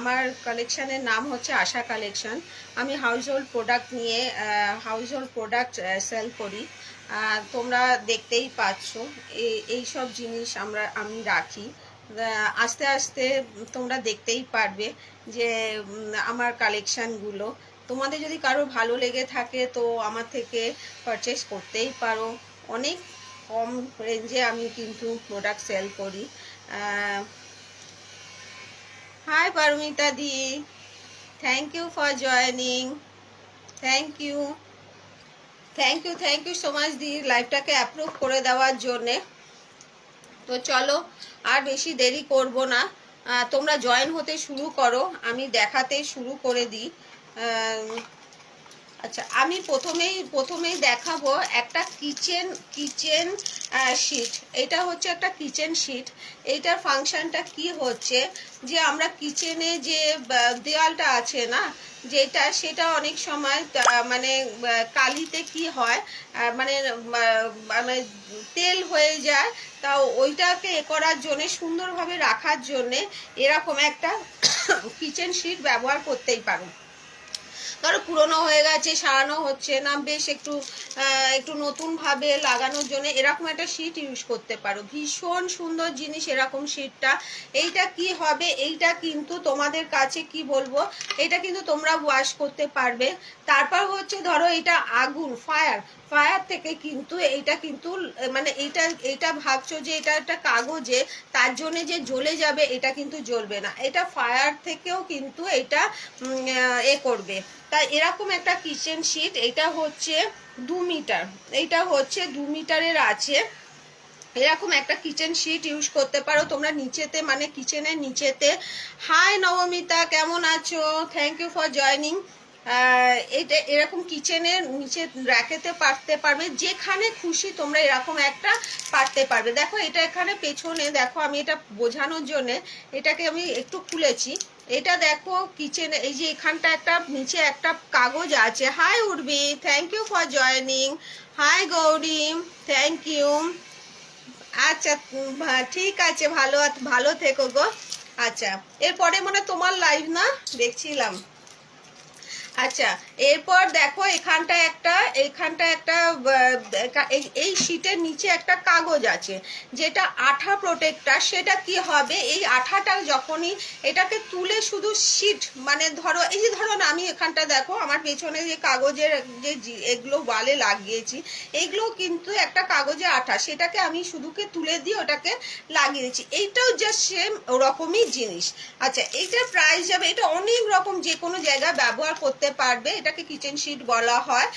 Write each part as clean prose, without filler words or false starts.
আমার কালেকশানের নাম হচ্ছে আশা কালেকশন। আমি হাউসহোল্ড প্রোডাক্ট নিয়ে হাউসহোল্ড প্রোডাক্ট সেল করি। তোমরা দেখতেই পাচ্ছ এই সব জিনিস আমি রাখি। আস্তে আস্তে তোমরা দেখতেই পারবে যে আমার কালেকশানগুলো তোমাদের যদি কারো ভালো লেগে থাকে তো আমার থেকে পারচেস করতেই পারো। অনেক কম রেঞ্জে আমি কিন্তু প্রোডাক্ট সেল করি। হাই পারমিতা দি, thank you for joining. Thank you so much দি, লাইভটাকে অ্যাপ্রুভ করে দেওয়ার জন্যে। তো চলো আর বেশি দেরি করব না, তোমরা জয়েন হতে শুরু করো, আমি দেখাতে শুরু করে দিই। আচ্ছা, আমি প্রথমেই দেখাবো একটা কিচেন শিট। এটা হচ্ছে একটা কিচেন শিট। এইটার ফাংশনটা কি হচ্ছে যে আমরা কিচেনে যে দেওয়ালটা আছে না যেটা, সেটা অনেক সময় মানে কালিতে কি হয়, মানে তেল হয়ে যায়। তা ওইটাকে করার জন্যে, সুন্দরভাবে রাখার জন্যে এরকম একটা কিচেন শিট ব্যবহার করতেই পারো। ধরো পুরনো হয়ে গেছে, সারানো হচ্ছে না, বেশ একটু নতুনভাবে লাগানোর জন্য এরকম একটা শিট ইউজ করতে পারো। ভীষণ সুন্দর জিনিস এরকম শিটটা। এইটা কি হবে, এইটা কিন্তু তোমাদের কাছে কি বলবো, এটা কিন্তু তোমরা ওয়াশ করতে পারবে। তারপর হচ্ছে ধরো এটা আগুন, ফায়ার থেকে কিন্তু এইটা কিন্তু মানে এইটা ভাবছো যে এটা একটা কাগজে, তার জন্য যে জ্বলে যাবে, এটা কিন্তু জ্বলবে না। এটা ফায়ার থেকেও কিন্তু এটা করবে। তাই এরকম একটা কিচেন শিট, এটা হচ্ছে 2 মিটার, এইটা হচ্ছে 2 মিটারের আছে। এরকম একটা কিচেন শিট ইউজ করতে পারো তোমরা নিচেতে, মানে কিচেনের নিচেতে। হাই নবমিতা, কেমন আছো? Thank you for joining. এটা এরকম কিচেনের নিচে রাখতে পারবে, যেখানে খুশি তোমরা এরকম একটা পারতে পারবে। দেখো এটা এখানে পেছনে দেখো, আমি এটা বোঝানোর জন্য এটাকে আমি একটু খুলেছি। এটা দেখো কিচেনে, এই যে এখানটা একটা নিচে একটা কাগজ আছে। Hi Urbi, thank you for joining. Hi Gauri, thank you. আচ্ছা ঠিক আছে, ভালো থেকো গো। আচ্ছা, এরপরে মানে তোমার লাইভ না দেখছিলাম। আচ্ছা, এরপর দেখো এখানটা একটা এই শীটের নিচে একটা কাগজ আছে যেটা আঠা প্রোটেক্টার। সেটা কি হবে, এই আঠাটা যখনই এটাকে তুলে শুধু শীট, মানে ধরো এই যে ধরো না, আমি এখানটা দেখো আমার পেছনে যে কাগজের যে এগুলো ওয়ালে লাগিয়েছি, এইগুলো কিন্তু একটা কাগজের আঠা, সেটাকে আমি শুধুকে তুলে দিয়ে ওটাকে লাগিয়ে দিচ্ছি। এইটাও জাস্ট সেম ওরকমই জিনিস। আচ্ছা, এইটার প্রাইস যাবে, এটা অনেক রকম যে কোনো জায়গায় ব্যবহার করতে পারবে, এটাকে কিচেন শিট বলা হয়,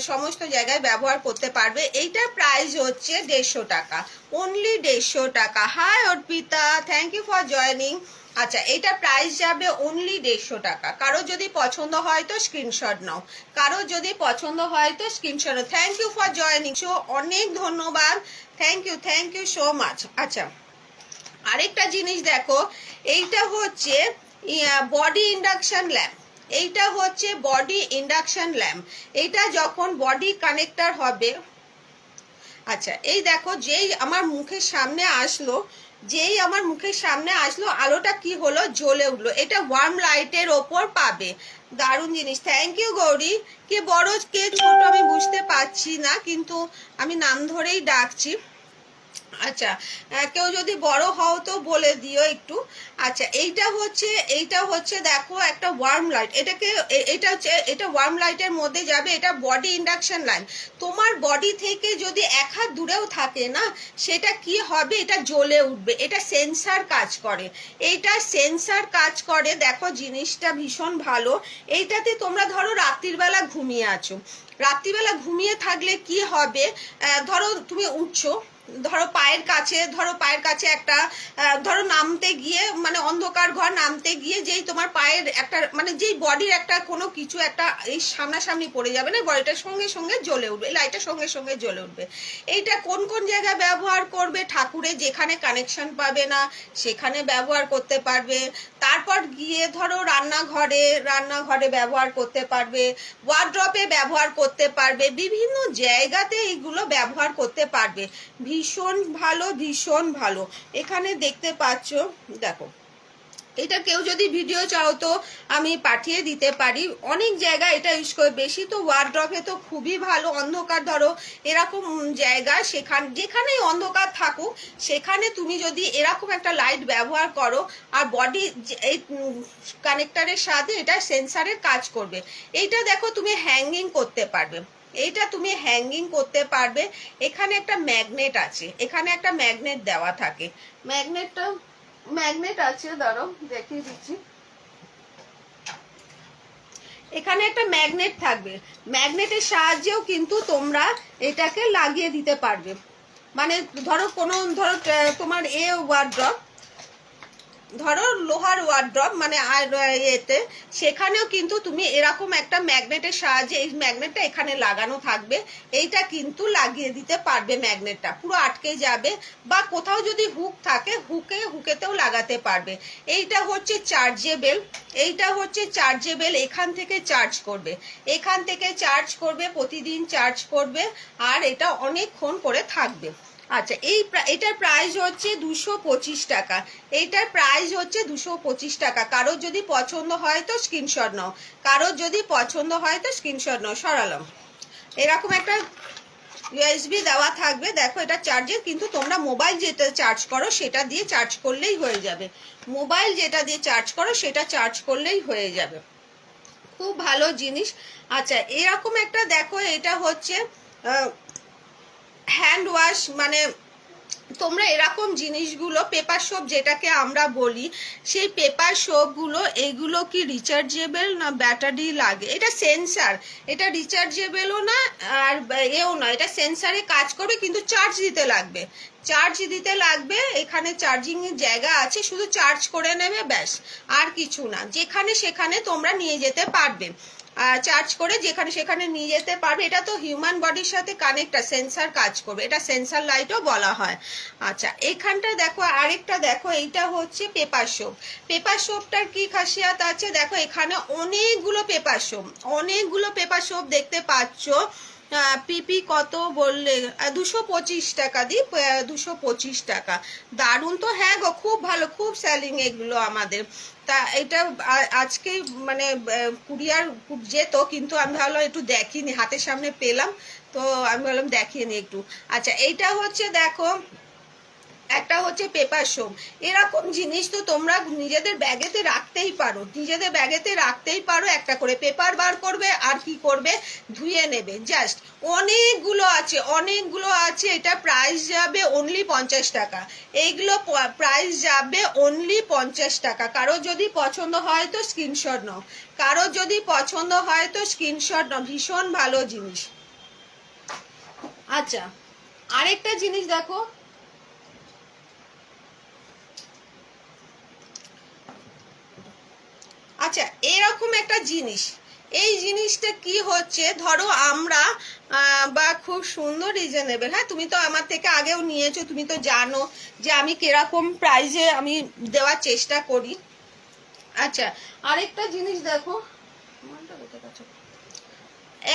সমস্ত জায়গায় ব্যবহার করতে পারবে। এইটার প্রাইস হচ্ছে 150 টাকা, অনলি 150 টাকা। Hi Arpita, thank you for joining. আচ্ছা, এইটা প্রাইস যাবে অনলি 150 টাকা। কারো যদি পছন্দ হয় তো স্ক্রিনশট নাও, thank you for joining, so অনেক ধন্যবাদ, থ্যাংক ইউ সো মাচ। আচ্ছা, আরেকটা জিনিস দেখো, এইটা হচ্ছে বডি ইন্ডাকশন ল্যাম্প। এইটা হচ্ছে বডি ইন্ডাকশন ল্যাম্প। এইটা যখন বডি কানেক্টর হবে, আচ্ছা এই দেখো যেই আমার মুখের সামনে আসলো আলোটা কি হলো, জ্বলে উঠলো। এটা ওয়ার্ম লাইটের ওপর পাবে, দারুণ জিনিস। Thank you Gauri. কে বড় কে ছোট আমি বুঝতে পারছি না, কিন্তু আমি নাম ধরেই ডাকছি। আচ্ছা, কেউ যদি বড় হও তো বলে দিও একটু। আচ্ছা, এইটা হচ্ছে দেখো একটা ওয়ার্ম লাইট। এটা ওয়ার্ম লাইটের মধ্যে যাবে। এটা বডি ইন্ডাকশন লাইট। তোমার বডি থেকে যদি 1 হাত দূরেও থাকে না, সেটা কি হবে, এটা জ্বলে উঠবে। এটা সেন্সার কাজ করে। দেখো জিনিসটা ভীষণ ভালো। এইটাতে তোমরা ধরো রাত্রিবেলা ঘুমিয়ে থাকলে কি হবে, ধরো তুমি উঠছো, ধরো পায়ের কাছে একটা ধরো নামতে গিয়ে, মানে অন্ধকার ঘর নামতে গিয়ে যেই তোমার পায়ের একটা, মানে যেই বডির একটা কোনো কিছু একটা এই সামনাসামনি পড়ে যাবে না, বডিটার সঙ্গে সঙ্গে জ্বলে উঠবে, লাইটের সঙ্গে সঙ্গে জ্বলে উঠবে। এইটা কোন জায়গায় ব্যবহার করবে, ঠাকুরের যেখানে কানেকশন পাবে না সেখানে ব্যবহার করতে পারবে। তারপর গিয়ে ধরো রান্নাঘরে ব্যবহার করতে পারবে, ওয়ার্ড্রপে ব্যবহার করতে পারবে, বিভিন্ন জায়গাতে এইগুলো ব্যবহার করতে পারবে। ভীষণ ভালো। এখানে দেখতে পাচ্ছ, দেখো এটা কেউ যদি ভিডিও চাও তো আমি পাঠিয়ে দিতে পারি। অনেক জায়গায় এটা ইউজ করে, বেশি তো ওয়ার্ড্রপে তো খুবই ভালো। অন্ধকার ধরো এরকম জায়গায়, যেখানেই অন্ধকার থাকুক সেখানে তুমি যদি এরকম একটা লাইট ব্যবহার করো, আর বডি এই কানেক্টারের সাথে এটা সেন্সারের কাজ করবে। এইটা দেখো তুমি হ্যাঙ্গিং করতে পারবে, এইটা তুমি হ্যাঙ্গিং করতে পারবে। এখানে একটা ম্যাগনেট আছে, এখানে একটা ম্যাগনেট দেওয়া থাকে। ম্যাগনেট আছে, ধরো দেখিয়ে দিচ্ছি। এখানে একটা ম্যাগনেট থাকবে, ম্যাগনেটের সাহায্যেও কিন্তু তোমরা এটাকে লাগিয়ে দিতে পারবে। মানে ধরো তোমার ওয়ার্ড্রপ, ধরো লোহার ওয়ার্ড্রপ মানে এতে, সেখানেও কিন্তু তুমি এরকম একটা ম্যাগনেটের সাহায্যে, এই ম্যাগনেটটা এখানে লাগানো থাকবে, এইটা কিন্তু লাগিয়ে দিতে পারবে। ম্যাগনেটটা পুরো আটকে যাবে, বা কোথাও যদি হুক থাকে হুকেতেও লাগাতে পারবে। এইটা হচ্ছে চার্জেবল, এইটা হচ্ছে চার্জেবল। এখান থেকে চার্জ করবে, এখান থেকে চার্জ করবে, প্রতিদিন চার্জ করবে, আর এটা অনেকক্ষণ করে থাকবে। আচ্ছা, এটার প্রাইস হচ্ছে 225 টাকা। এইটার প্রাইস হচ্ছে 225 টাকা। কারোর যদি পছন্দ হয় তো স্ক্রিনশট নাও, কারোর যদি পছন্দ হয় তো স্ক্রিনশট নাও। সরালাম, এরকম একটা ইউএসবি দেওয়া থাকবে। দেখো এটা চার্জের, কিন্তু তোমরা মোবাইল যেটা চার্জ করো সেটা দিয়ে চার্জ করলেই হয়ে যাবে। মোবাইল যেটা দিয়ে চার্জ করো সেটা চার্জ করলেই হয়ে যাবে। খুব ভালো জিনিস। আচ্ছা, এরকম একটা দেখো, এটা হচ্ছে হ্যান্ড ওয়াশ, মানে তোমরা এরকম জিনিসগুলো, পেপার সোপ যেটাকে আমরা বলি, সেই পেপার সোপগুলো, এগুলো কি রিচার্জেবল না ব্যাটারি লাগে? এটা সেন্সার, এটা রিচার্জেবলও না আর এও না, এটা সেন্সারে কাজ করবে, কিন্তু চার্জ দিতে লাগবে, চার্জ দিতে লাগবে। এখানে চার্জিং এর জায়গা আছে, শুধু চার্জ করে নেবে ব্যাস, আর কিছু না। যেখানে সেখানে তোমরা নিয়ে যেতে পারবে, চার্জ করে যেখানে সেখানে নিয়ে যেতে পারবে। এটা তো হিউম্যান বডির সাথে কানেক্ট, সেন্সার কাজ করবে, এটা সেন্সার লাইটও বলা হয়। আচ্ছা, এইখানটা দেখো, আরেকটা দেখো, এইটা হচ্ছে পেপার সোপ। পেপার সোপটার কি খাসিয়াত আছে দেখো, এখানে অনেকগুলো পেপার সোপ, অনেকগুলো পেপার সোপ দেখতে পাচ্ছ। পিপি কত বললে? 225 টাকা দি, 225 টাকা। দারুণ তো, হ্যাঁ গো, খুব ভালো, খুব সেলিং এগুলো আমাদের। তা এটা আজকে মানে কুরিয়ার যেত, কিন্তু আমি ভাবলাম একটু দেখিনি, হাতের সামনে পেলাম তো আমি ভাবলাম দেখিয়ে নি একটু। আচ্ছা, এইটা হচ্ছে দেখো, একটা হচ্ছে পেপার সোপ। এরকম জিনিস তো তোমরা নিজেদের ব্যাগেতে রাখতেই পারো, নিজেদের ব্যাগেতে রাখতেই পারো। একটা করে পেপার বার করবে, আর কি করবে, ধুয়ে নেবে জাস্ট। অনেকগুলো আছে, অনেকগুলো আছে। এটা প্রাইস যাবে অনলি 50 টাকা। এইগুলো প্রাইস যাবে অনলি 50 টাকা। কারো যদি পছন্দ হয় তো স্ক্রিনশট নাও, কারো যদি পছন্দ হয় তো স্ক্রিনশট নাও। ভীষণ ভালো জিনিস। আচ্ছা, আরেকটা জিনিস দেখো, আচ্ছা এরকম একটা জিনিস, এই জিনিসটা কি হচ্ছে, ধরো আমরা বা খুব সুন্দর রিজনেবল, হ্যাঁ তুমি তো আমার থেকে আগেও নিয়েছো, তুমি তো জানো যে আমি কিরকম প্রাইজে আমি দেওয়ার চেষ্টা করি। আচ্ছা, আরেকটা জিনিস দেখো,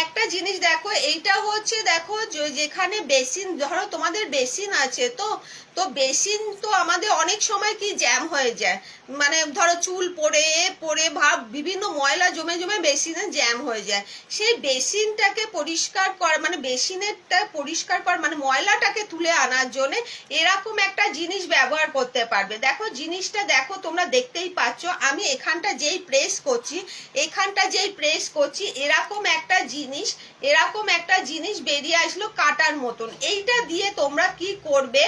একটা জিনিস দেখো, এইটা হচ্ছে দেখো, যেখানে বেসিন, ধরো তোমাদের বেসিন আছে তো, তো বেসিন তো আমাদের অনেক সময় কি জ্যাম হয়ে যায়, মানে ধরো চুল পড়ে পড়ে ভাব বিভিন্ন ময়লা জমে জমে বেসিনে জ্যাম হয়ে যায়। সেই বেসিনটাকে পরিষ্কার করা, মানে বেসিনেরটা পরিষ্কার করা, মানে ময়লাটাকে তুলে আনার জন্য এরকম একটা জিনিস ব্যবহার করতে পারবে। দেখো জিনিসটা দেখো, তোমরা দেখতেই পাচ্ছ, আমি এখানটা যেই প্রেস করছি, এখানটা যেই প্রেস করছি, এরকম একটা জিনিস, এরকম একটা জিনিস বেরিয়ে আসলো কাটার মতন। এইটা দিয়ে তোমরা কি করবে,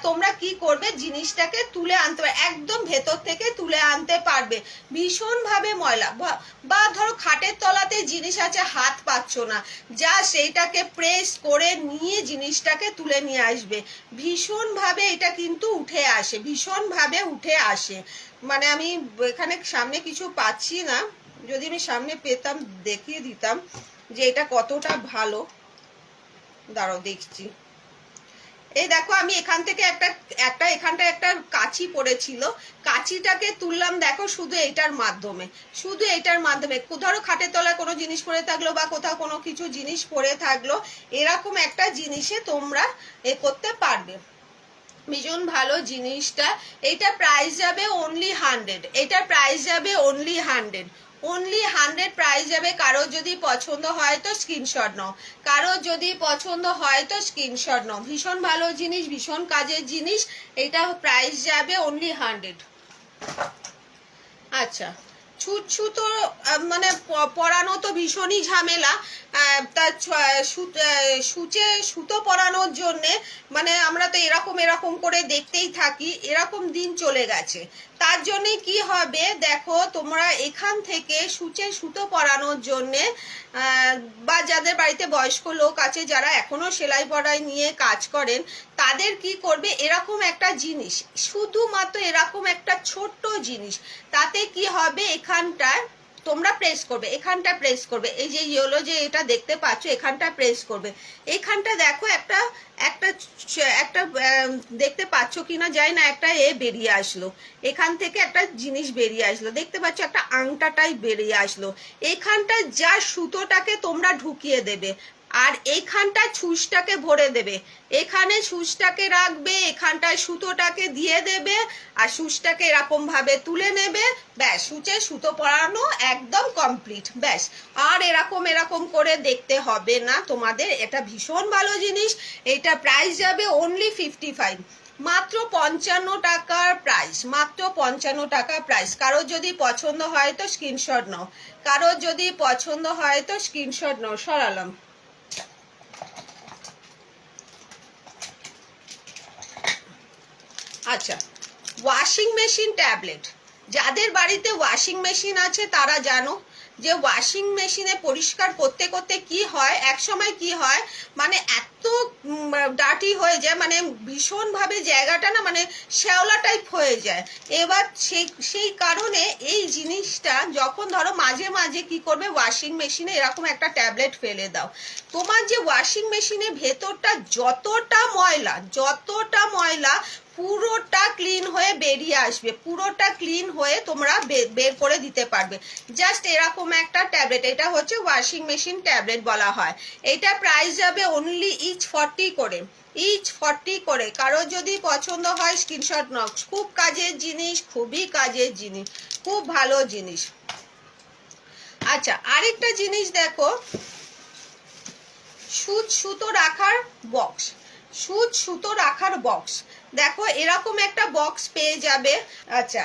তোমরা কি করবে, জিনিসটাকে তুলে আনতে পারবে, একদম ভেতর থেকে তুলে আনতে পারবে। ভীষণ ভাবে ময়লা, বা ধরো খাটের তলাতে জিনিস আছে, হাত পাচ্ছ না, যা সেইটাকে প্রেস করে নিয়ে জিনিসটাকে তুলে নিয়ে আসবে। ভীষণ ভাবে এটা কিন্তু উঠে আসে, ভীষণ ভাবে উঠে আসে। মানে আমি এখানে সামনে কিছু পাচ্ছি না, যদি আমি সামনে পেতাম দেখিয়ে দিতাম যে এটা কতটা ভালো। দাঁড়াও দেখছি। এই দেখো, আমি এখান থেকে এখানটা একটা কাঁচি পড়েছিল, কাঁচিটাকে তুললাম দেখো, শুধু এইটার মাধ্যমে, শুধু এইটার মাধ্যমে। ধরো খাটের তলায় কোনো জিনিস পড়ে থাকলো, বা কোথাও কোনো কিছু জিনিস পড়ে থাকলো, এরকম একটা জিনিসে তোমরা করতে পারবে। ভীষণ ভালো জিনিসটা। এটা প্রাইস যাবে অনলি 100, এটার প্রাইস যাবে অনলি 100, অনলি 100 প্রাইস যাবে। কারো যদি পছন্দ হয় তো স্ক্রিনশট নাও, কারো যদি পছন্দ হয় তো স্ক্রিনশট নাও। ভীষণ ভালো জিনিস, ভীষণ কাজের জিনিস। এটা প্রাইস যাবে অনলি 100। আচ্ছা, ছুট সুতো মানে পরানো তো ভীষণই ঝামেলা। তার সূচে সুতো পরানোর জন্যে মানে আমরা তো এরকম এরকম করে দেখতেই থাকি, এরকম দিন চলে গেছে। তার জন্যে কি হবে দেখো, তোমরা এখান থেকে সূচে সুতো পরানোর জন্যে বা যাদের বাড়িতে বয়স্ক লোক আছে যারা এখনো সেলাই পড়াই নিয়ে কাজ করেন, তাদের কি করবে, এরকম একটা জিনিস, শুধুমাত্র এরকম একটা ছোট্ট জিনিস, তাতে কি হবে এখানটায় তোমরা প্রেস করবে, এখানটা প্রেস করবে, এই যে ইয়েলো যে এটা দেখতে পাচ্ছ এখানটা প্রেস করবে। এখানটা দেখো একটা একটা একটা দেখতে পাচ্ছ কিনা জানি না, একটা বেরিয়ে আসলো, এখান থেকে একটা জিনিস বেরিয়ে আসলো, দেখতে পাচ্ছ একটা আংটাটাই বেরিয়ে আসলো। এখানটা যা সুতোটাকে তোমরা ঢুকিয়ে দেবে আর এইখানটা ছুঁচটাকে ভরে দেবে, এখানে ছুঁচটাকে রাখবে, এখানটায় সুতোটাকে দিয়ে দেবে আর সুচটাকে এরকম ভাবে তুলে নেবে, ব্যাস সূচে সুতো পরানো একদম কমপ্লিট, ব্যাস। আর এরকম এরকম করে দেখতে হবে না তোমাদের। এটা ভীষণ ভালো জিনিস। এটা প্রাইস যাবে অনলি 55, মাত্র 55 টাকার প্রাইস, মাত্র 55 টাকা প্রাইস। কারো যদি পছন্দ হয় তো স্ক্রিনশট নাও, কারো যদি পছন্দ হয় তো স্ক্রিনশট নাও। সরালাম। আচ্ছা, ওয়াশিং মেশিন ট্যাবলেট, যাদের বাড়িতে ওয়াশিং মেশিন আছে তারা জানো যে ওয়াশিং মেশিনে পরিষ্কার করতে করতে কি হয়, এক সময় কি হয় মানে এত ডার্টি হয়ে যায়, মানে ভীষণভাবে জায়গাটা না মানে শ্যাওলা টাইপ হয়ে যায়। এবার সেই কারণে এই জিনিসটা যখন ধরো মাঝে মাঝে কি করবে, ওয়াশিং মেশিনে এরকম একটা ট্যাবলেট ফেলে দাও, তোমার যে ওয়াশিং মেশিনের ভেতরটা যতটা ময়লা পুরোটা ক্লিন হয়ে বেরিয়ে আসবে, পুরোটা ক্লিন হয়ে তোমরা বের করে দিতে পারবে। জাস্ট এরকম একটা ট্যাবলেট, এটা হচ্ছে ওয়াশিং মেশিন ট্যাবলেট বলা হয়। এটা প্রাইস যাবে অনলি ইচ 40 করে, ইচ 40 করে। কারো যদি পছন্দ হয় স্ক্রিনশট নাও। খুব কাজের জিনিস, খুবই কাজের জিনিস, খুব ভালো জিনিস। আচ্ছা, আরেকটা জিনিস দেখো, সুতো রাখার বক্স, সুতো রাখার বক্স, দেখো এরকম একটা বক্স পেয়ে যাবে। আচ্ছা,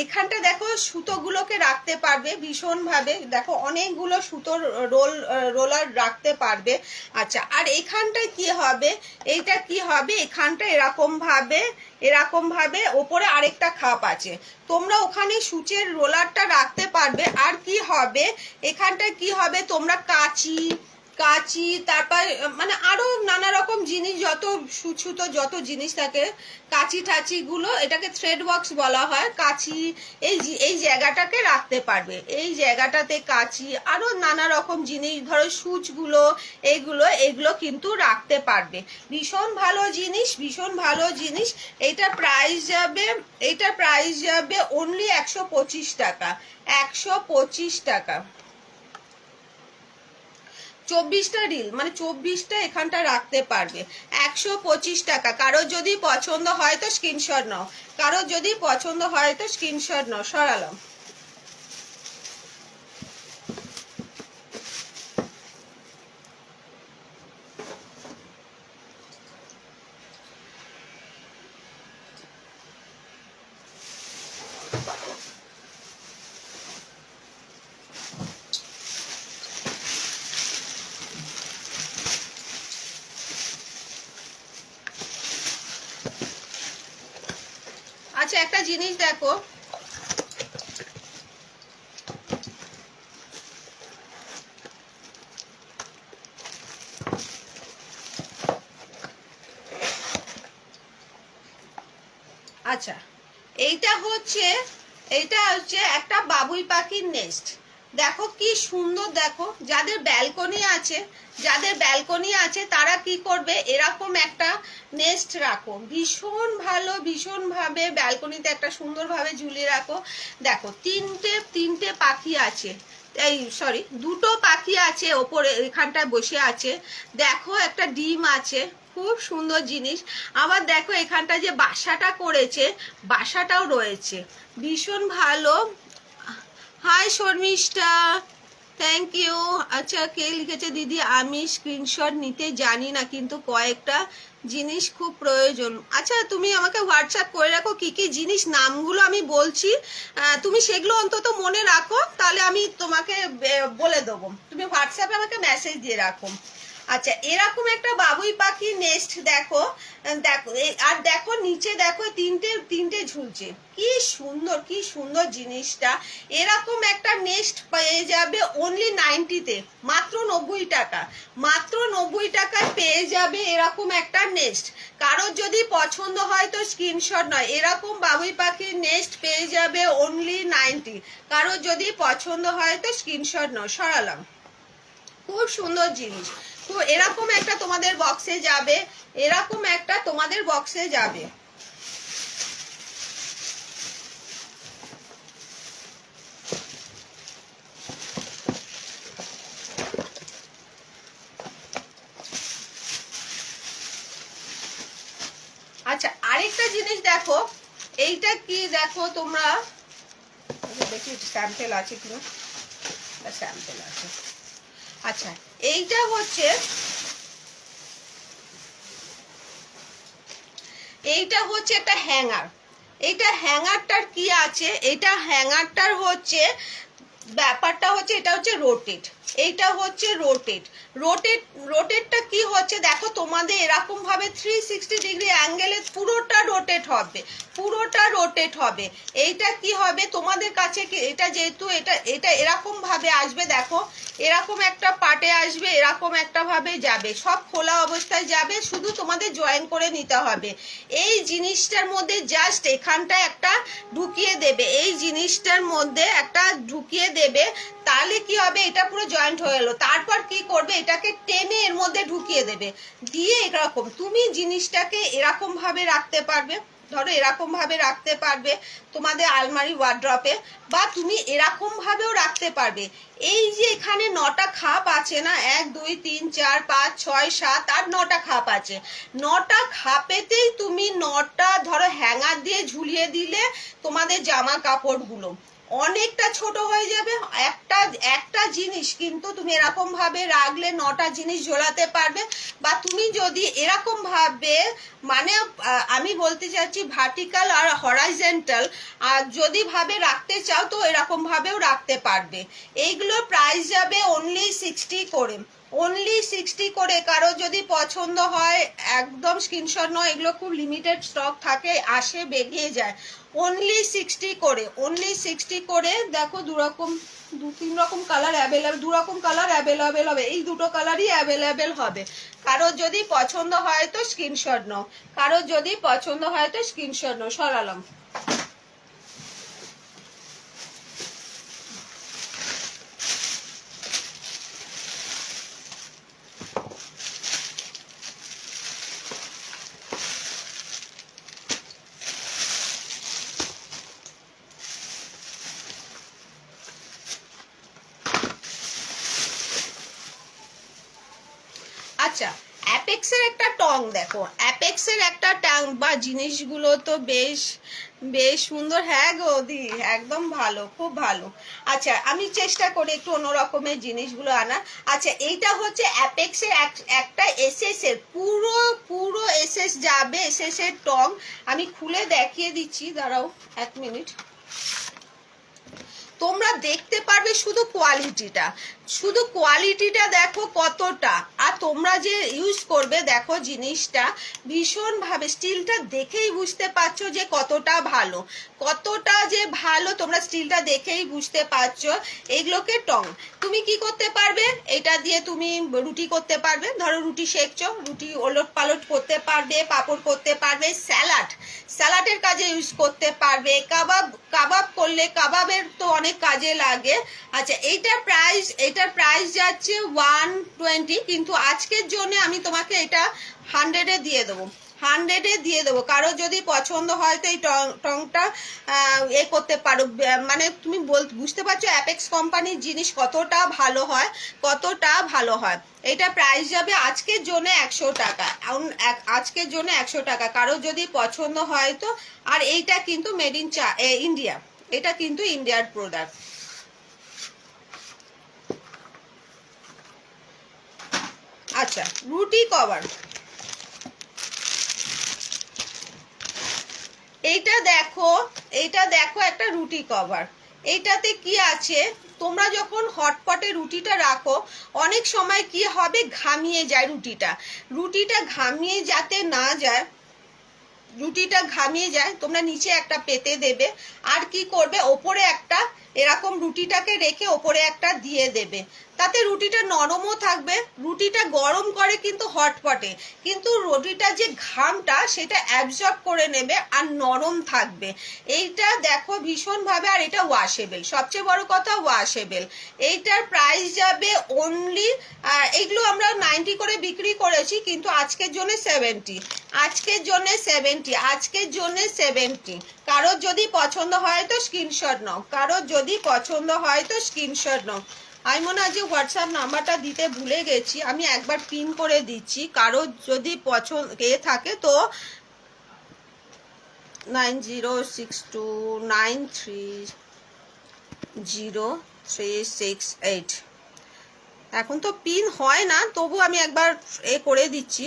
এখানটা দেখো সুতোগুলোকে রাখতে পারবে ভীষণভাবে, দেখো অনেকগুলো সুতোর রোলার রাখতে পারবে। আচ্ছা, আর এখানটায় কি হবে, এইটা কি হবে, এখানটা এরকম ভাবে ওপরে আরেকটা খাপ আছে, তোমরা ওখানে সূচের রোলারটা রাখতে পারবে। আর কি হবে এখানটায়, কি হবে তোমরা কাঁচি তারপর মানে আরো নানা রকম জিনিস, যত সুতো যত জিনিস থাকে, কাঁচি টাচি গুলো, এটাকে থ্রেড বক্স বলা হয়। কাঁচি এই জায়গাটাকে রাখতে পারবে, এই জায়গাটাতে কাঁচি, আরো নানা রকম জিনিস, ধরো সুচগুলো, এগুলো কিন্তু রাখতে পারবে। ভীষণ ভালো জিনিস, ভীষণ ভালো জিনিস। এইটা প্রাইস যাবে অনলি 125 টাকা, 125 টাকা। 24টা রিল মানে 24টা এখানটা রাখতে পারবে, 125 টাকা। কারো যদি পছন্দ হয় তো স্ক্রিনশট নাও, কারো যদি পছন্দ হয় তো স্ক্রিনশট নাও। সরালাম। আচ্ছা, একটা জিনিস দেখো, আচ্ছা এইটা হচ্ছে একটা বাবুই পাখির নেস্ট। দেখো কি সুন্দর, দেখো যাদের ব্যালকনি আছে তারা কি করবে, এরকম একটা নেস্ট রাখো, ভীষণ ভালো, ভীষণভাবে ব্যালকনিতে একটা সুন্দরভাবে ঝুলিয়ে রাখো। দেখো তিনটে পাখি আছে, এই দুটো পাখি আছে ওপরে, এখানটায় বসে আছে। দেখো একটা ডিম আছে, খুব সুন্দর জিনিস। আবার দেখো এখানটা যে বাসাটা করেছে, বাসাটাও রয়েছে, ভীষণ ভালো। Hi Sharmistha, thank you. আচ্ছা, কে লিখেছে দিদি আমি স্ক্রিনশট নিতে জানি না কিন্তু কয়েকটা জিনিস খুব প্রয়োজন। আচ্ছা, তুমি আমাকে হোয়াটসঅ্যাপ করে রাখো কি কি জিনিস, নামগুলো আমি বলছি, তুমি সেগুলো অন্তত মনে রাখো, তাহলে আমি তোমাকে বলে দেবো। তুমি হোয়াটসঅ্যাপে আমাকে মেসেজ দিয়ে রাখো। আচ্ছা, এরকম একটা বাবুই পাখি নেস্ট দেখো, দেখো আর দেখো নিচে দেখো তিনটে তিনটে ঝুলছে, কি সুন্দর কি সুন্দর জিনিসটা। এরকম একটা নেস্ট পেয়ে যাবে অনলি 90-তে, মাত্র 90 টাকা, মাত্র 90 টাকায় পেয়ে যাবে এরকম একটা নেস্ট। কারোর যদি পছন্দ হয় তো স্ক্রিনশট নয়, এরকম বাবুই পাখির নেস্ট পেয়ে যাবে অনলি 90। কারোর যদি পছন্দ হয় তো স্ক্রিনশট নয়, সরালাম। খুব সুন্দর জিনিস। তো এরকম একটা তোমাদের বক্সে যাবে, এরকম একটা তোমাদের বক্সে যাবে। আচ্ছা, আরেকটা জিনিস দেখো, এইটা কি দেখো তোমরা, দেখি স্যাম্পেল আছে কিনা, স্যাম্পেল আছে। আচ্ছা, এইটা হচ্ছে, এইটা হচ্ছে একটা হ্যাঙ্গার। এইটা হ্যাঙ্গারটার কি আছে, এটা হ্যাঙ্গারটার হচ্ছে ব্যাপারটা হচ্ছে, এটা হচ্ছে রোটেট, এইটা হচ্ছে রোটেট। রোটেটটা কি হচ্ছে দেখো, তোমাদের এরকম ভাবে 360 ডিগ্রি অ্যাঙ্গেলে পুরোটা রোটেট হবে, পুরোটা রোটেট হবে। এইটা কি হবে তোমাদের কাছে, কি এটা যেহেতু এটা এটা এরকম ভাবে আসবে, দেখো এরকম একটা পার্টে আসবে, এরকম একটা ভাবে যাবে, সব খোলা অবস্থায় যাবে, শুধু তোমাদের জয়েন করে নিতে হবে। এই জিনিসটার মধ্যে জাস্ট এখানটা একটা ঢুকিয়ে দেবে, এই জিনিসটার মধ্যে একটা ঢুকিয়ে দেবে, তাহলে কি হবে, এটা পুরো জয়েন্ট হয়ে গেল। তারপর কি করবে, এটাকে টেনে এর মধ্যে ঢুকিয়ে দেবে, দিয়ে এরকম তুমি জিনিসটাকে এরকম ভাবে রাখতে পারবে, ধরো এরকম ভাবে রাখতে পারবে তোমাদের আলমারি ওয়ার্ড্রপে, বা তুমি এরকম ভাবেও রাখতে পারবে। এই যে এখানে 9টা খাপ আছে না, 1 2 3 4 5 6 7 8 9টা খাপ আছে, 9টা খাপেতেই তুমি 9টা ধরো হ্যাঙ্গার দিয়ে ঝুলিয়ে দিলে তোমাদের জামা কাপড়গুলো অনেকটা ছোট হয়ে যাবে। একটা একটা জিনিস কিন্তু তুমি এরকম ভাবে রাখলে 9টা জিনিস ঝোলাতে পারবে। বা তুমি যদি এরকম ভাবে, মানে আমি বলতে চাচ্ছি ভার্টিক্যাল আর হরাইজন্টাল, আর যদি ভাবে রাখতে চাও তো এরকম ভাবেও রাখতে পারবে। এইগুলোর প্রাইস যাবে অনলি 60 করে, অনলি 60 করে। কারো যদি পছন্দ হয় একদম স্ক্রিনশট নয়, এগুলো খুব লিমিটেড স্টক থাকে, আসে বেরিয়ে যায়। অনলি 60 করে, অনলি 60 করে। দেখো দুরকম 2-3 রকম কালার অ্যাভেলেবেল, 2 রকম কালার অ্যাভেলেবেল হবে, এই দুটো কালারই অ্যাভেলেবেল হবে। কারো যদি পছন্দ হয় তো স্ক্রিনশট নাও, কারো যদি পছন্দ হয় তো স্ক্রিনশট নাও, সরালাম। আচ্ছা, অ্যাপেক্সের একটা টং দেখো, অ্যাপেক্সের একটা টং বা জিনিসগুলো তো বেশ বেশ সুন্দর। হ্যাঁ গো দি, একদম ভালো, খুব ভালো। আচ্ছা, আমি চেষ্টা করি একটু অন্য রকমের জিনিসগুলো আনা। আচ্ছা, এইটা হচ্ছে অ্যাপেক্সের একটা এসএস এর পুরো পুরো এসএস যাবে, এসএস এর টং। আমি খুলে দেখিয়ে দিচ্ছি, দাঁড়াও 1 মিনিট। তোমরা দেখতে পারবে শুধু কোয়ালিটিটা, শুধু কোয়ালিটিটা দেখো কতটা, আর তোমরা যে ইউজ করবে দেখো জিনিসটা ভীষণভাবে, স্টিলটা দেখেই বুঝতে পারছো যে কতটা ভালো, কতটা যে ভালো, তোমরা স্টিলটা দেখেই বুঝতে পারছো। এইগুলোকে টং তুমি কি করতে পারবে, এটা দিয়ে তুমি রুটি করতে পারবে, ধরো রুটি সেকছো, রুটি ওলট পালট করতে পারবে, পাপড় করতে পারবে, স্যালাডের কাজে ইউজ করতে পারবে, কাবাব করলে কাবাবের তো অনেক কাজে লাগে। আচ্ছা, এইটার প্রাইস যাচ্ছে 120, কিন্তু আজকের জন্য আমি তোমাকে এটা 100-এ দিয়ে দেবো। 100-এ দিয়ে দেবো। কারো যদি পছন্দ হয় তো এই টংটা এ করতে পারো, মানে তুমি বুঝতে পারছো অ্যাপেক্স কোম্পানির জিনিস কতটা ভালো হয়, কতটা ভালো হয়। এটা প্রাইস যাবে আজকের জন্য 100 টাকা, আজকের জন্য 100 টাকা, কারো যদি পছন্দ হয় তো। আর এইটা কিন্তু মেড ইন ইন্ডিয়া, এটা কিন্তু ইন্ডিয়ার প্রোডাক্ট। আচ্ছা, রুটি কভার, এইটা দেখো, এইটা দেখো একটা রুটি কভার। এইটাতে কি আছে, তোমরা যখন হটপটে রুটিটা রাখো অনেক সময় কি হবে, ঘামিয়ে যায় রুটিটা। রুটিটা ঘামিয়ে যাতে না যায়, রুটিটা ঘামিয়ে যায়, তোমরা নিচে একটা পেতে দেবে। আর কি করবে, ওপরে একটা এরকম রুটিটাকে রেখে ওপরে একটা দিয়ে দেবে, তাতে রুটিটা নরমও থাকবে। রুটিটা গরম করে কিন্তু হটপটে, কিন্তু রুটিটা যে ঘামটা সেটা অ্যাবজর্ব করে নেবে আর নরম থাকবে। এইটা দেখো ভীষণভাবে, আর এটা ওয়াশেবেল, সবচেয়ে বড় কথা ওয়াশেবেল। এইটার প্রাইস যাবে অনলি, এইগুলো আমরা 90 করে বিক্রি করেছি, কিন্তু আজকের জন্য 70, আজকের জন্য 70, আজকের জন্য 70। কারোর যদি পছন্দ হয় তো স্ক্রিনশট নাও, কারোর যদি পছন্দ হয় তো স্ক্রিনশট নাও। আমি মনে হয় যে হোয়াটসঅ্যাপ নাম্বারটা দিতে ভুলে গেছি, আমি একবার পিন করে দিচ্ছি। কারোর যদি পছন্দ থাকে তো 9062930368। এখন তো পিন হয় না, তবু আমি একবার এ করে দিচ্ছি।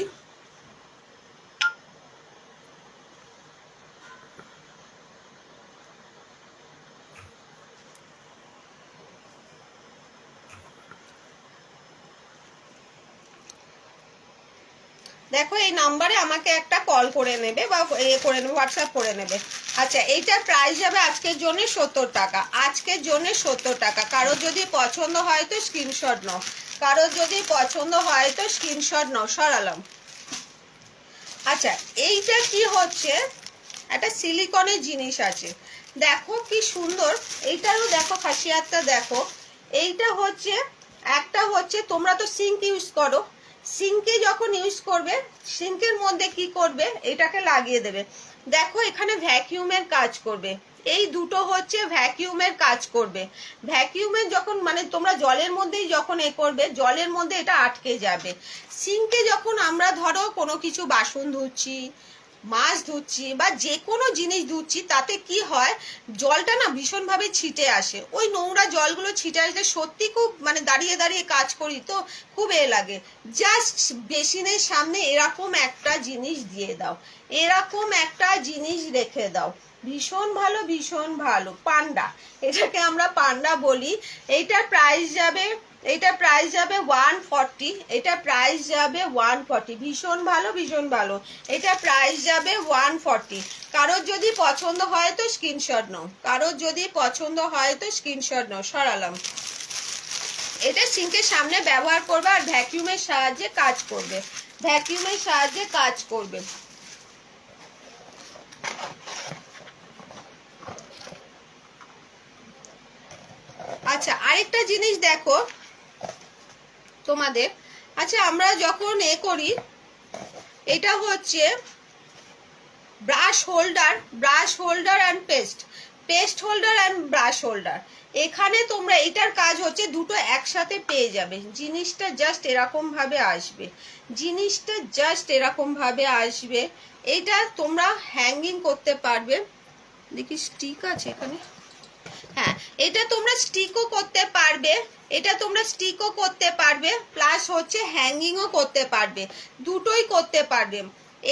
দেখো এই নাম্বারে আমাকে একটা কল করে নেবে বা এ করে নেবে, হোয়াটসঅ্যাপ করে নেবে। আচ্ছা, এইটার প্রাইস যাবে আজকের জন্য 70 টাকা, আজকের জন্য 70 টাকা। কারো যদি পছন্দ হয় তো স্ক্রিনশট নাও, কারো যদি পছন্দ হয় তো স্ক্রিনশট নাও। সরালাম। আচ্ছা, এইটা কি হচ্ছে, একটা সিলিকনের জিনিস আছে, দেখো কি সুন্দর। এইটারও দেখো খাসিয়াতটা দেখো। এইটা হচ্ছে, একটা হচ্ছে তোমরা তো সিঙ্ক ইউজ করো, সিঙ্কে যখন ইউজ করবে, সিঙ্কের মধ্যে কি করবে, এটাকে লাগিয়ে দেবে। দেখো এখানে ভ্যাকিউমের কাজ করবে, এই দুটো হচ্ছে ভ্যাকিউমের কাজ করবে। ভ্যাকিউমের যখন মানে তোমরা জলের মধ্যেই যখন এ করবে, জলের মধ্যে এটা আটকে যাবে। সিঙ্কে যখন আমরা ধরো কোনো কিছু বাসন ধুচ্ছি, মাছ ধুচ্ছি বা যে কোনো জিনিস ধুচ্ছি, তাতে কি হয়, জলটা না ভীষণভাবে ছিটে আসে। ওই নোংরা জলগুলো ছিটে আসলে সত্যি খুব মানে দাঁড়িয়ে দাঁড়িয়ে কাজ করি তো খুব এ লাগে। জাস্ট বেসিনের সামনে এরকম একটা জিনিস দিয়ে দাও, এরকম একটা জিনিস রেখে দাও, ভীষণ ভালো, ভীষণ ভালো। পান্ডা, এটাকে আমরা পান্ডা বলি। এইটার প্রাইস যাবে, এটা প্রাইস যাবে 140, এটা প্রাইস যাবে 140, ভীষণ ভালো, ভীষণ ভালো। এটা প্রাইস যাবে 140। কারোর যদি পছন্দ হয় তো স্ক্রিনশট নাও, কারোর যদি পছন্দ হয় তো স্ক্রিনশট নাও। সরালাম। এটা সিঙ্কের সামনে ব্যবহার করবে আর ভ্যাকিউমের সাহায্যে কাজ করবে, ভ্যাকিউমের সাহায্যে কাজ করবে। আচ্ছা, আরেকটা জিনিস দেখো তোমাদের। আচ্ছা, আমরা যখন এ করি, এটা হচ্ছে brush holder, brush holder and paste, paste holder and brush holder. এখানে তোমরা এটার কাজ হচ্ছে দুটো একসাথে পেয়ে যাবে। জিনিসটা জাস্ট এরকম ভাবে আসবে, জিনিসটা জাস্ট এরকম ভাবে আসবে। এইটা তোমরা হ্যাঙ্গিং করতে পারবে। দেখি স্টিক আছে এখানে, হ্যাঁ, এটা তোমরা স্টিকও করতে পারবে, এটা তোমরা স্টিকও করতে পারবে, প্লাস হচ্ছে হ্যাঙ্গিংও করতে পারবে, দুটোই করতে পারবে।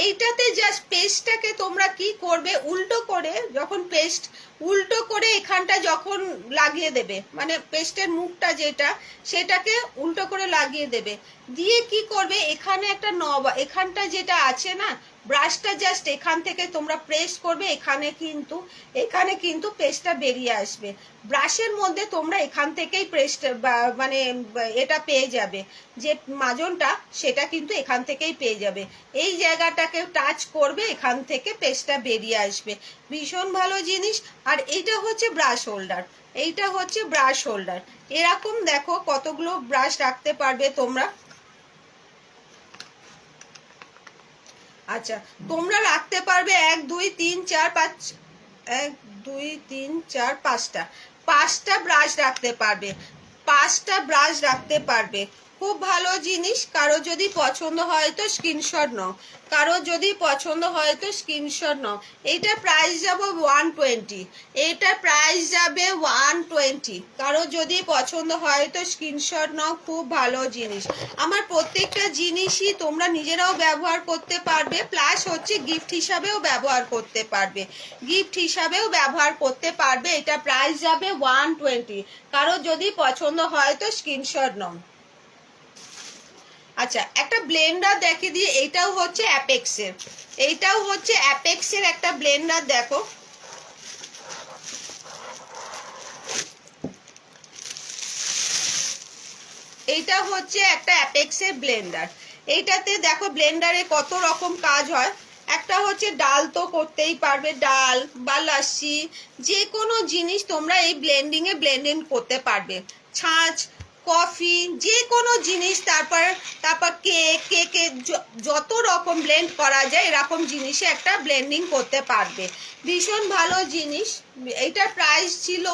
এইটাতে জাস্ট পেস্টটাকে তোমরা কি করবে, উল্টো করে, যখন পেস্ট উল্টো করে এখানটা যখন লাগিয়ে দেবে, মানে পেস্টের মুখটা যেটা, সেটাকে উল্টো করে লাগিয়ে দেবে, দিয়ে কি করবে, এখানে একটা নব, এখানটা যেটা আছে না, ব্রাশটা জাস্ট এখান থেকে তোমরা প্রেস করবে, এখানে কিন্তু পেস্টটা বেরিয়ে আসবে। ব্রাশের মধ্যে তোমরা এখান থেকেই পেস্ট মানে এটা পেয়ে যাবে, যে মাজনটা সেটা কিন্তু এখান থেকেই পেয়ে যাবে। এই জায়গাটাকে টাচ করবে, এখান থেকে পেস্টটা বেরিয়ে আসবে, ভীষণ ভালো জিনিস। আর এইটা হচ্ছে ব্রাশ হোল্ডার, এইটা হচ্ছে ব্রাশ হোল্ডার। এরকম দেখো কতগুলো ব্রাশ রাখতে পারবে তোমরা। আচ্ছা, তোমরা রাখতে পারবে 1 2 3 4 5, 1 2 3 4 5টা 5টা ব্রাশ রাখতে পারবে, 5টা ব্রাশ রাখতে পারবে। খুব ভালো জিনিস। কারো যদি পছন্দ হয় তো স্ক্রিনশট নাও, কারো যদি পছন্দ হয় তো স্ক্রিনশট নাও। এইটা প্রাইস যাবে 120, এটা প্রাইস যাবে 120। কারো যদি পছন্দ হয় তো স্ক্রিনশট নাও। খুব ভালো জিনিস। আমার প্রত্যেকটা জিনিসই তোমরা নিজেরাও ব্যবহার করতে পারবে, প্লাস হচ্ছে গিফট হিসাবেও ব্যবহার করতে পারবে, গিফট হিসাবেও ব্যবহার করতে পারবে। এটা প্রাইস যাবে 120। কারো যদি পছন্দ হয় তো স্ক্রিনশট নাও। আচ্ছা, একটা ব্লেন্ডার দেখে দিয়ে, এইটাও হচ্ছে অ্যাপেক্সের, এইটাও হচ্ছে অ্যাপেক্সের একটা ব্লেন্ডার। দেখো এইটা হচ্ছে একটা অ্যাপেক্সের ব্লেন্ডার। এইটাতে দেখো ব্লেন্ডারে কত রকম কাজ হয়। একটা হচ্ছে ডাল তো করতেই পারবে, ডাল বা লাস্সি, যে কোনো জিনিস তোমরা এই ব্লেন্ডিংয়ে ব্লেন্ডিং করতে পারবে। ছাঁচ, কফি, যে কোনো জিনিস, তারপর তারপর কেকে যত রকম ব্লেন্ড করা যায় এরকম জিনিসে একটা ব্লেন্ডিং করতে পারবে। ভীষণ ভালো জিনিস। এটার প্রাইস ছিল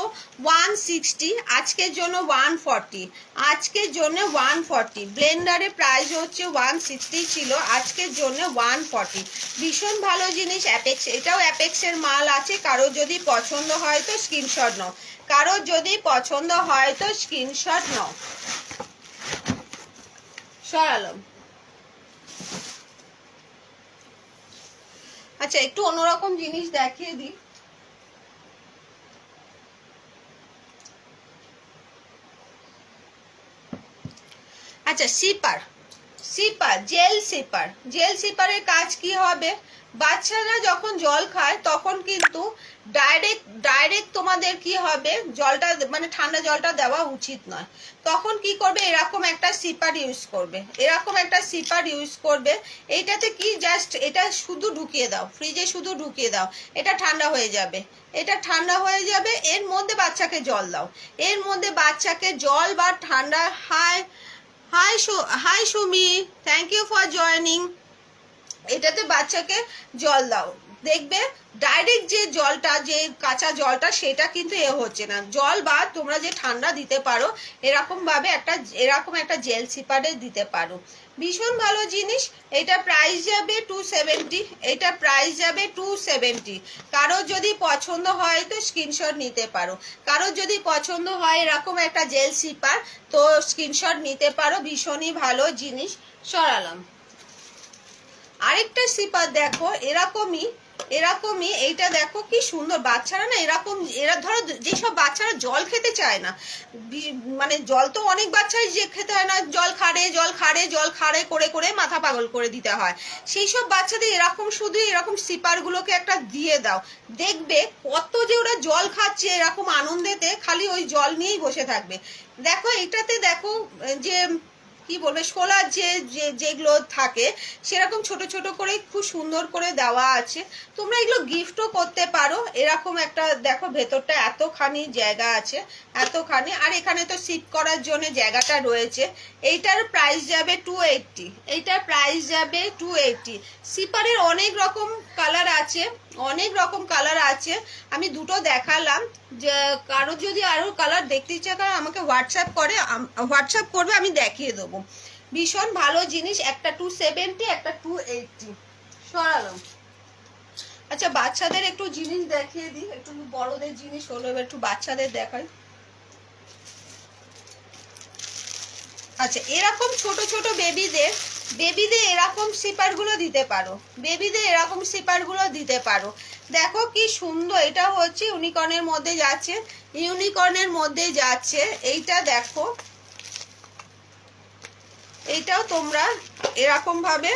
160, আজকের জন্য 140, আজকের জন্য 140। ব্লেন্ডারের প্রাইস হচ্ছে 160 ছিল, আজকের জন্য 140। ভীষণ ভালো জিনিস অ্যাপেক্স, এটাও অ্যাপেক্সের মাল আছে। কারো যদি পছন্দ হয় তো স্ক্রিনশট নাও, কারো যদি পছন্দ হয় তো স্ক্রিনশট নাও। সরালাম। আচ্ছা, একটু অন্যরকম জিনিস দেখিয়ে দিই। আচ্ছা, sipper, sipper, gel sipper. Gel সিপারের কাজ কি হবে? বাচ্চারা যখন জল খায় তখন কিন্তু ডাইরেক্ট তোমাদের কি হবে, জলটা মানে ঠান্ডা জলটা দেওয়া উচিত নয়। তখন কি করবে, এরকম একটা সিপার ইউজ করবে, এরকম একটা সিপার ইউজ করবে। এইটাতে কি জাস্ট এটা শুধু ঢুকিয়ে দাও, ফ্রিজে শুধু ঢুকিয়ে দাও, এটা ঠান্ডা হয়ে যাবে, এটা ঠান্ডা হয়ে যাবে। এর মধ্যে বাচ্চাকে জল দাও, এর মধ্যে বাচ্চাকে জল বা ঠান্ডা। Hi Sumi, thank you for joining. এটাতে বাচ্চাকে জল দাও, দেখবে ডাইরেক্ট যে জলটা, যে কাঁচা জলটা, সেটা কিন্তু হচ্ছে না। জল বা তোমরা যে ঠান্ডা দিতে পারো এরকম ভাবে এরকম একটা জেল সিপারে দিতে পারো। ভীষণ ভালো জিনিস। এটা প্রাইস যাবে 270, এটা প্রাইস যাবে 270। কারো যদি পছন্দ হয় তো স্ক্রিনশট নিতে পারো, কারো যদি পছন্দ হয় এরকম একটা জেল সিপার তো স্ক্রিনশট নিতে পারো। ভীষণই ভালো জিনিস। সরালাম। আরেকটা সিপার দেখো, এরকমই এরকমই। এইটা দেখো কি সুন্দর। বাচ্চারা না এরকম, এরা ধরো যেসব বাচ্চারা জল খেতে চায় না, মানে জল তো অনেক বাচ্চাই যে খেতে হয় না, জল খাড়ে জল খাড়ে জল খাড়ে করে করে মাথা পাগল করে দিতে হয়, সেই সব বাচ্চাদের এরকম শুধু এরকম সিপারগুলোকে একটা দিয়ে দাও, দেখবে কত যে ওরা জল খাচ্ছে এরকম আনন্দেতে, খালি ওই জল নিয়েই বসে থাকবে। দেখো এটাতে দেখো যে কি বলবে, শোলার যেগুলো থাকে সেরকম ছোট ছোট করে খুব সুন্দর করে দেওয়া আছে। তোমরা এগুলো গিফটও করতে পারো। এরকম একটা দেখো ভেতরটা এতখানি জায়গা আছে, এতখানি, আর এখানে তো সিট করার জন্য জায়গাটা রয়েছে। এইটার প্রাইস যাবে 280, এইটার প্রাইস যাবে 280। সিপারের অনেক রকম কালার আছে, অনেক রকম কালার আছে। আমি দুটো দেখালাম, যে কারো যদি আরো কালার দেখতে ইচ্ছা করে আমাকে হোয়াটসঅ্যাপ করবে, আমি দেখিয়ে দেবো। ভীষণ ভালো জিনিস। একটা 270, একটা 280। সরালাম। আচ্ছা, বাচ্চাদের একটু জিনিস দেখিয়ে দিই। একটু বড়দের জিনিস হলো, এবার একটু বাচ্চাদের দেখাই। আচ্ছা, এরকম ছোট ছোট বেবিদের এরকম সিপারগুলো দিতে পারো, বেবিদের এরকম সিপারগুলো দিতে পারো। দেখো কি সুন্দর। এটা হচ্ছে ইউনিকর্নের মধ্যে যাচ্ছে, ইউনিকর্নের মধ্যে যাচ্ছে। এইটা দেখো, এইটাও তোমরা এরকম ভাবে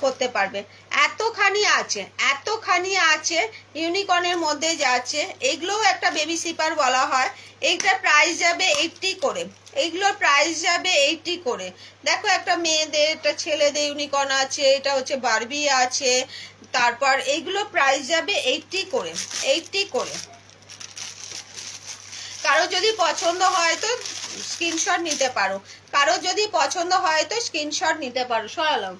করতে পারবে। এতখানি আছে, এতখানি আছে, ইউনিকর্নের মধ্যে যাচ্ছে। এগুলোও একটা বেবি সিপার বলা হয়। এইটা প্রাইস যাবে 80 করে, এইগুলোর প্রাইস যাবে 80 করে। দেখো একটা মেয়েদের, একটা ছেলেদের ইউনিকর্ন আছে, এটা হচ্ছে বারবি আছে। তারপর এইগুলো প্রাইস যাবে 80 করে, 80 করে। কারো যদি পছন্দ হয় তো স্ক্রিনশট নিতে পারো, কারো যদি পছন্দ হয় তো স্ক্রিনশট নিতে পারো। সরালাম।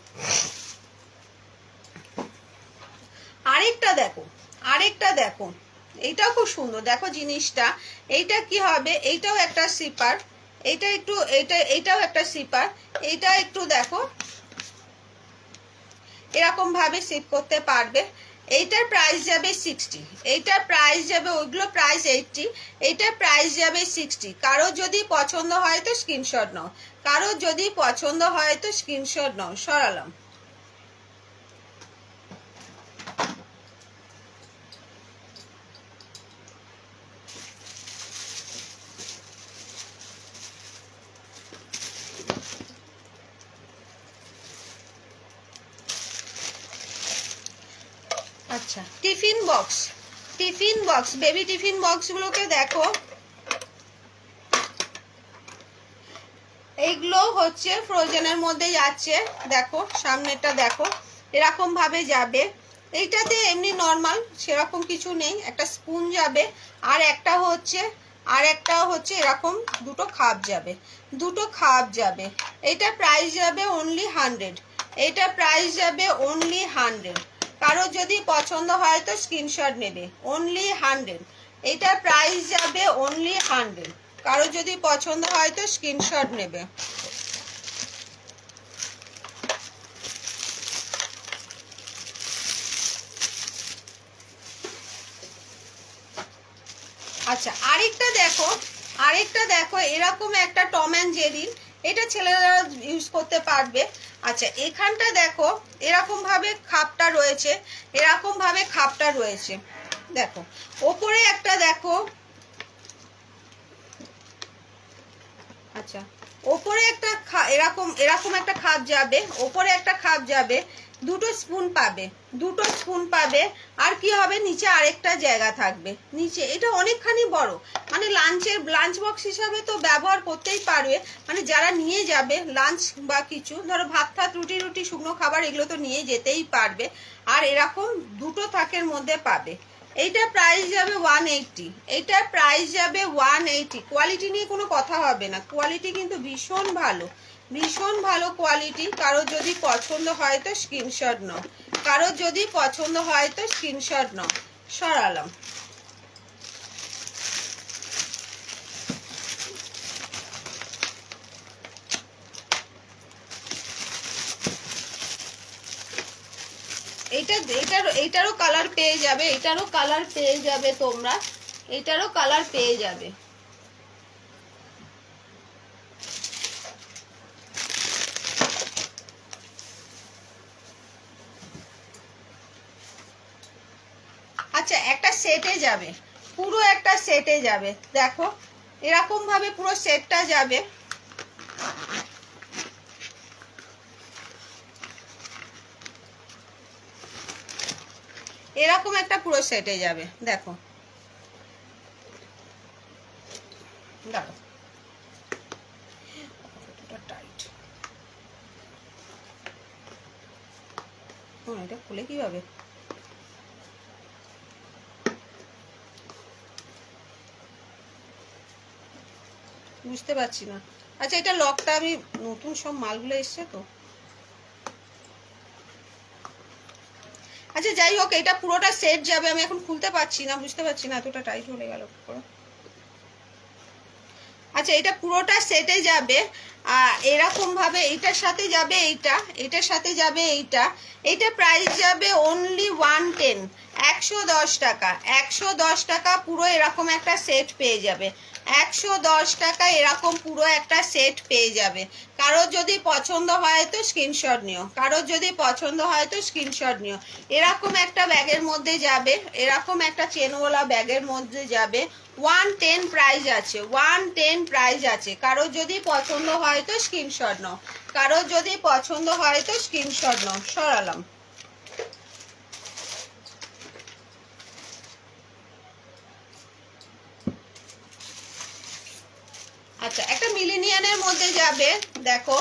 আরেকটা দেখো, আরেকটা দেখো, এইটাও খুব সুন্দর দেখো জিনিসটা। এইটা কি হবে, এইটাও একটা সিপার, এইটা একটু এইটাও একটা সিপার, এইটা একটু দেখো এরকম ভাবে সিপ করতে পারবে। এইটার প্রাইস যাবে 60, এইটার প্রাইস যাবে, ওইগুলো প্রাইস 80, এইটার প্রাইস যাবে 60। কারো যদি পছন্দ হয় তো স্ক্রিনশট নাও, কারো যদি পছন্দ হয় তো স্ক্রিনশট নাও। সরালাম। আচ্ছা, tiffin box, tiffin box, baby tiffin বক্সগুলোকে দেখো, এইগুলো হচ্ছে ফ্রোজেনের মধ্যে যাচ্ছে। দেখো সামনেরটা দেখো এরকম ভাবে যাবে। এইটাতে এমনি নর্মাল সেরকম কিছু নেই, একটা স্পুন যাবে আর একটা হচ্ছে এরকম দুটো খাপ যাবে, দুটো খাপ যাবে। এইটা প্রাইস যাবে অনলি 100, এইটা প্রাইস যাবে অনলি 100। কারো যদি পছন্দ হয় তো স্ক্রিনশট নেবে, অনলি 100। এইটা প্রাইস যাবে অনলি 100। কারো যদি পছন্দ হয় তো স্ক্রিনশট নেবে। আচ্ছা, আরেকটা দেখো, আরেকটা দেখো এরকম একটা টম অ্যান্ড জেরির, এটা ছেলেরা ইউজ করতে পারবে। আচ্ছা, এখানটা দেখো এরকম ভাবে খাপটা রয়েছে, এরকম ভাবে খাপটা রয়েছে। দেখো ওপরে একটা দেখো, আচ্ছা ওপরে একটা এরকম এরকম একটা খাপ যাবে, ওপরে একটা খাপ যাবে, দুটো স্পুন পাবে, দুটো স্পুন পাবে। আর কি হবে, নিচে আরেকটা জায়গা থাকবে নিচে। এটা অনেকখানি বড়, মানে লাঞ্চ বক্স হিসাবে তো ব্যবহার করতেই পারবে, মানে যারা নিয়ে যাবে লাঞ্চ বা কিছু ধরো ভাত ফাত রুটি রুটি শুকনো খাবার এগুলো তো নিয়ে যেতেই পারবে। আর এরকম দুটো থাকের মধ্যে পাবে। এইটা প্রাইস যাবে 180, এইটা প্রাইস যাবে 180। কোয়ালিটি নিয়ে কোনো কথা হবে না, কোয়ালিটি কিন্তু ভীষণ ভালো, ভীষণ ভালো কোয়ালিটি। কারো যদি পছন্দ হয় তো স্ক্রিনশট নাও, কারো যদি পছন্দ হয় তো স্ক্রিনশট নাও। সরালাম। এইটারও কালার পেয়ে যাবে, এইটারও কালার পেয়ে যাবে তোমরা, এইটারও কালার পেয়ে যাবে। আচ্ছা, একটা সেটে যাবে, পুরো একটা সেটে যাবে। দেখো এরকম ভাবে পুরো সেটটা যাবে। এরকম একটা পুরো সেটে যাবে। দেখো দেখো এটা খুলে কিভাবে, বুঝতে পারছি না। আচ্ছা, এটা লকটা, আমি নতুন সব মালগুলো এসছে তো। আচ্ছা যাই হোক, এটা পুরোটা সেট যাবে। আমি এখন খুলতে পারছি না, বুঝতে পারছি না, এতটা টাইট হয়ে গেল। আচ্ছা, এটা পুরোটা সেটে যাবে। এরকম ভাবে এইটার সাথে যাবে এইটা, এটার সাথে যাবে এইটা। এইটা প্রাইস যাবে অনলি 110, 110 টাকা, 110 টাকা পুরো এরকম একটা সেট পেয়ে যাবে। 110 টাকা এরকম পুরো একটা সেট পেয়ে যাবে। কারোর যদি পছন্দ হয় তো স্ক্রিনশট নিও, কারোর যদি পছন্দ হয় তো স্ক্রিনশট নিও। এরকম একটা ব্যাগের মধ্যে যাবে, এরকম একটা চেনওয়ালা ব্যাগের মধ্যে যাবে। 110 প্রাইস আছে, 110 প্রাইস আছে। কারোর যদি পছন্দ হয় তো স্ক্রিনশট নাও, কারোর যদি পছন্দ হয় তো স্ক্রিনশট নাও। সরালাম। আচ্ছা, একটা মিলেনিয়ানের মধ্যে যাবে। দেখো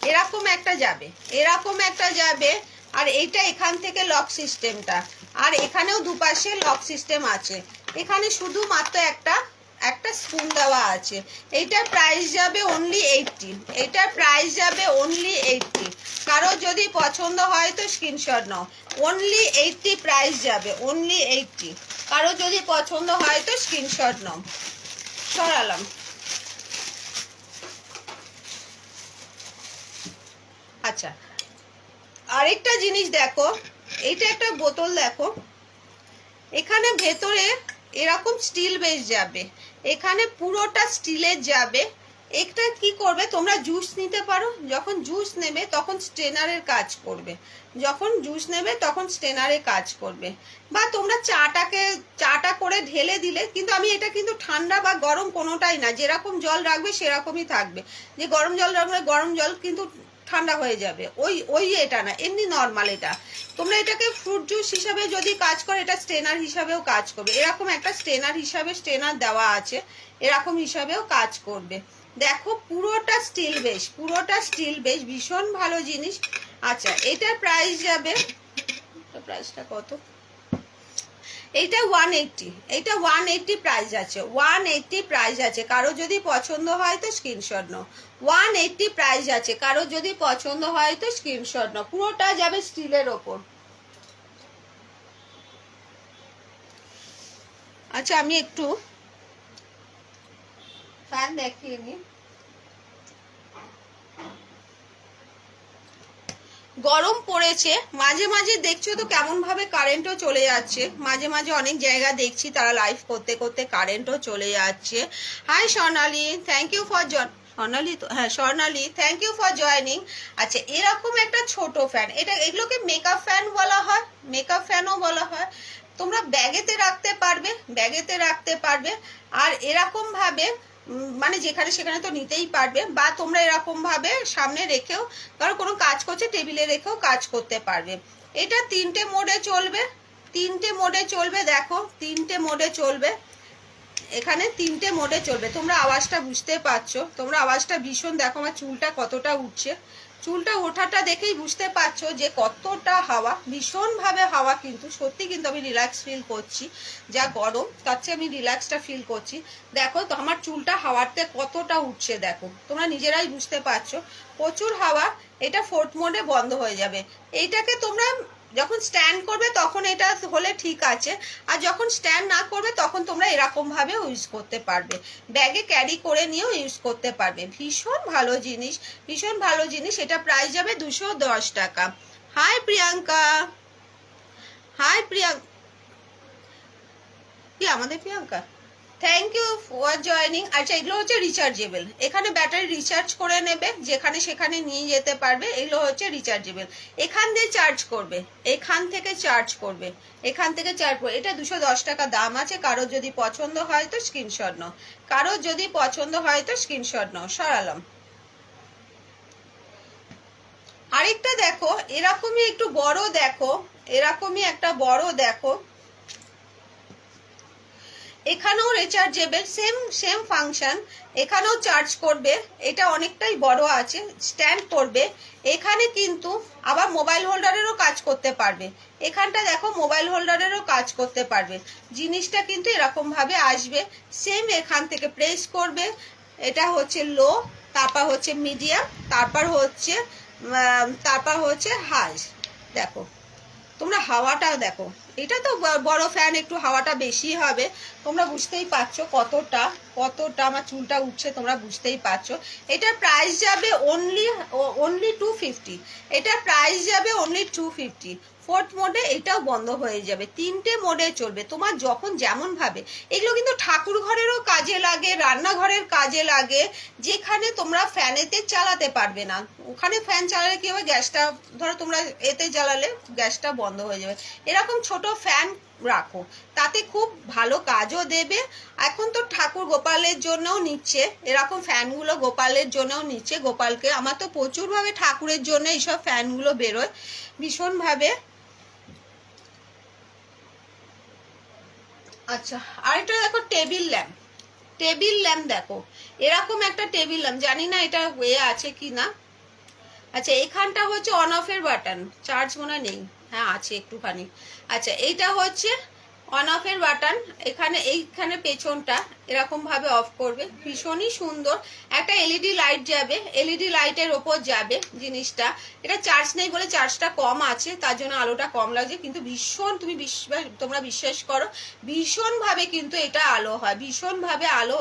এরকম একটা যাবে, এরকম একটা যাবে। আর এইটা এখান থেকে লক সিস্টেমটা, আর এখানেও দুপাশে লক সিস্টেম আছে। এখানে শুধুমাত্র একটা একটা স্পুন দেওয়া আছে। এইটার প্রাইস যাবে অনলি 80। এইটার প্রাইস যাবে অনলি 80। কারো যদি পছন্দ হয় তো স্ক্রিনশট নাও। অনলি 80 প্রাইস যাবে, অনলি 80। কারো যদি পছন্দ হয় তো স্ক্রিনশট নাও। সরালাম। আচ্ছা, আরেকটা জিনিস দেখো, এইটা একটা বোতল দেখো, এখানে ভেতরে এরকম স্টিল বেস যাবে, এখানে পুরোটা স্টিলের যাবে। একটা কি করবে, তোমরা জুস নিতে পারো, যখন জুস নেবে তখন স্ট্রেনারের কাজ করবে, যখন জুস নেবে তখন স্ট্রেনারে কাজ করবে। বা তোমরা চাটা করে ঢেলে দিলে, কিন্তু আমি এটা কিন্তু ঠান্ডা বা গরম কোনোটাই না, যেরকম জল রাখবে সেরকমই থাকবে। যে গরম জল রাখবে, গরম জল কিন্তু ঠান্ডা হয়ে যাবে, ওই এটা না, এমনি নর্মাল এটা। তোমরা এটাকে ফ্রুট জুস হিসাবে যদি কাজ করো, এটা স্ট্রেনার হিসাবেও কাজ করবে। এরকম একটা স্ট্রেনার হিসাবে স্ট্রেনার দেওয়া আছে, এরকম হিসাবেও কাজ করবে। দেখো পুরোটা স্টিল বেস, পুরোটা স্টিল বেস, ভীষণ ভালো জিনিস। আচ্ছা, এটার প্রাইস যাবে, প্রাইসটা কত, এইটা 180, এইটা 180 প্রাইস আছে, 180 প্রাইস আছে। কারো যদি পছন্দ হয় তো স্ক্রিনশট নাও। 180 প্রাইস আছে, কারো যদি পছন্দ হয় তো স্ক্রিনশট নাও। পুরোটা যাবে স্টিলের ওপর। আচ্ছা, আমি একটু ফ্যান দেখিয়ে নিই। গরম পড়েছে, মাঝে মাঝে দেখছো তো কেমন ভাবে কারেন্টও চলে যাচ্ছে, মাঝে মাঝে অনেক জায়গা দেখছি তারা লাইভ করতে করতে কারেন্টও চলে যাচ্ছে। Hi Swarnali, thank you for Swarnali তো, হ্যাঁ Swarnali, thank you for joining. আচ্ছা, এরকম একটা ছোট ফ্যান, এগুলোকে মেকআপ ফ্যান বলা হয়, মেকআপ ফ্যানও বলা হয়। তোমরা ব্যাগেতে রাখতে পারবে, ব্যাগেতে রাখতে পারবে। আর এরকম ভাবে মানে যেখানে সেখানে তো নিতেই পারবে, বা তোমরা এরকম ভাবে সামনে রেখেও, ধরো কোনো কাজ করছে টেবিলে রেখেও কাজ করতে পারবে। এটা 3টে মোডে চলবে, 3টে মোডে চলবে। দেখো 3টে মোডে চলবে, এখানে 3টে মোডে চলবে। তোমরা আওয়াজটা বুঝতে পারছো, তোমরা আওয়াজটা ভীষণ, দেখো আমার চুলটা কতটা উঠছে, চুলটা ওঠাটা দেখেই বুঝতে পারছো যে কতটা হাওয়া, ভীষণভাবে হাওয়া, কিন্তু সত্যি কিন্তু আমি রিল্যাক্স ফিল করছি। যা গরম তার চেয়ে আমি রিল্যাক্সটা ফিল করছি। দেখো তো আমার চুলটা হাওয়াতে কতটা উঠছে, দেখো তোমরা নিজেরাই বুঝতে পারছো, প্রচুর হাওয়া। এটা 4th মোডে বন্ধ হয়ে যাবে। এইটাকে তোমরা যখন স্ট্যান্ড করবে তখন এটা হলে ঠিক আছে, আর যখন স্ট্যান্ড না করবে তখন তোমরা এরকম ভাবে ইউজ করতে পারবে, ব্যাগে ক্যারি করে নিয়েও ইউজ করতে পারবে। ভীষণ ভালো জিনিস, ভীষণ ভালো জিনিস। এটা প্রাইস যাবে 210 টাকা। হাই প্রিয়াঙ্কা, হাই প্রিয়াঙ্কা, কি আমাদের Priyanka, thank you for joining. আচ্ছা, এগুলো হচ্ছে রিচার্জেবল, এখানে ব্যাটারি রিচার্জ করে নেবে, যেখানে সেখানে নিয়ে যেতে পারবে। এগুলো হচ্ছে রিচার্জেবল, এখান দিয়ে চার্জ করবে, এখান থেকে চার্জ করবে, এখান থেকে চার্জ করবে। এটা 210 টাকা দাম আছে। কারো যদি পছন্দ হয় তো স্ক্রিনশট নাও, কারো যদি পছন্দ হয় তো স্ক্রিনশট নাও। সরালাম। আরেকটা দেখো, এরকমই একটু বড়, দেখো এরকমই একটা বড়, দেখো এখানেও রিচার্জেবল, সেম ফাংশন, এখানেও চার্জ করবে। এটা অনেকটাই বড় আছে, স্ট্যান্ড করবে। এখানে কিন্তু আবার মোবাইল হোল্ডারেরও কাজ করতে পারবে, এখানটা দেখো মোবাইল হোল্ডারেরও কাজ করতে পারবে। জিনিসটা কিন্তু এরকম ভাবে আসবে, সেম এখান থেকে প্রেস করবে। এটা হচ্ছে লো, তারপর হচ্ছে মিডিয়াম, তারপর হচ্ছে হাই। দেখো তোমরা হাওয়াটা দেখো, এটা তো বড় ফ্যান, একটু হাওয়াটা বেশি হবে। তোমরা বুঝতেই পারছো কতটা কতটা আমার চুলটা উঠছে, তোমরা বুঝতেই পারছো। এটার প্রাইস যাবে অনলি 250। এটার প্রাইস যাবে অনলি 250। 4th মোডে এটাও বন্ধ হয়ে যাবে, 3টে মোডে চলবে, তোমার যখন যেমন ভাবে। এগুলো কিন্তু ঠাকুর ঘরেরও কাজে লাগে, রান্নাঘরের কাজে লাগে, যেখানে তোমরা ফ্যানেতে চালাতে পারবে না। ওখানে ফ্যান চালালে কি হবে, গ্যাসটা ধরো তোমরা এতে জ্বালালে গ্যাসটা বন্ধ হয়ে যাবে। এরকম ছোট ফ্যান রাখো, তাতে খুব ভালো কাজও দেবে। এখন তো ঠাকুর গোপালের জন্যও নিচ্ছে, এরকম ফ্যানগুলো গোপালের জন্যও নিচ্ছে। গোপালকে আমার তো প্রচুরভাবে ঠাকুরের জন্য এইসব ফ্যানগুলো বেরোয় ভীষণভাবে। আচ্ছা, আরেকটা দেখো টেবিল ল্যাম্প, টেবিল ল্যাম্প দেখো এরকম একটা টেবিল ল্যাম্প, জানি না এটা ওয়ে আছে কি না। আচ্ছা, এখানটা হচ্ছে অন অফের বাটন, চার্জ মনে নেই, হ্যাঁ আছে একটুখানি। আচ্ছা, এইটা হচ্ছে অন অফের বাটন, এইখানে পেছনটা, এরকম ভাবে অফ করবে, ভীষণই সুন্দর। একটা এলইডি লাইট যাবে, এলইডি লাইটের ওপর যাবে জিনিসটা। এটা চার্জ নেই বলে চার্জটা কম আছে, তার জন্য আলোটা কম লাগছে, কিন্তু ভীষণ তোমরা বিশ্বাস করো ভীষণ ভাবে কিন্তু এটা আলো হয়, ভীষণ ভাবে আলো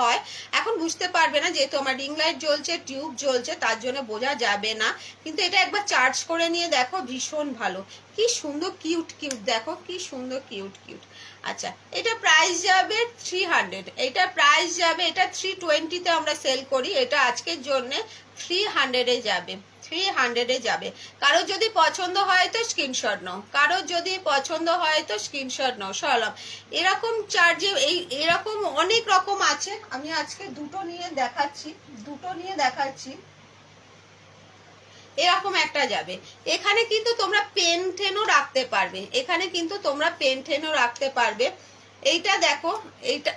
হয়। এখন বুঝতে পারবে না যেহেতু আমার রিং লাইট জ্বলছে, টিউব জ্বলছে, তার জন্য বোঝা যাবে না, কিন্তু এটা একবার চার্জ করে নিয়ে দেখো, ভীষণ ভালো। কি সুন্দর কিউট কিউট, দেখো কি সুন্দর কিউট কিউট। আচ্ছা, এটা প্রাইস যাবে 300, এটা প্রাইস যাবে, এটা 320-তে আমরা সেল করি, এটা আজকের জন্য 300-এ যাবে, 300-এ যাবে। কারো যদি পছন্দ হয় তো স্ক্রিনশট নাও, কারো যদি পছন্দ হয় তো স্ক্রিনশট নাও। সরলাম এরকম চার্জে এরকম অনেক রকম আছে, আমি আজকে দুটো নিয়ে দেখাচ্ছি। এরকম একটা যাবে, এখানে কিন্তু তোমরা পেন টেনও রাখতে পারবে, এখানে কিন্তু তোমরা পেন টেনও রাখতে পারবে। এইটা দেখো,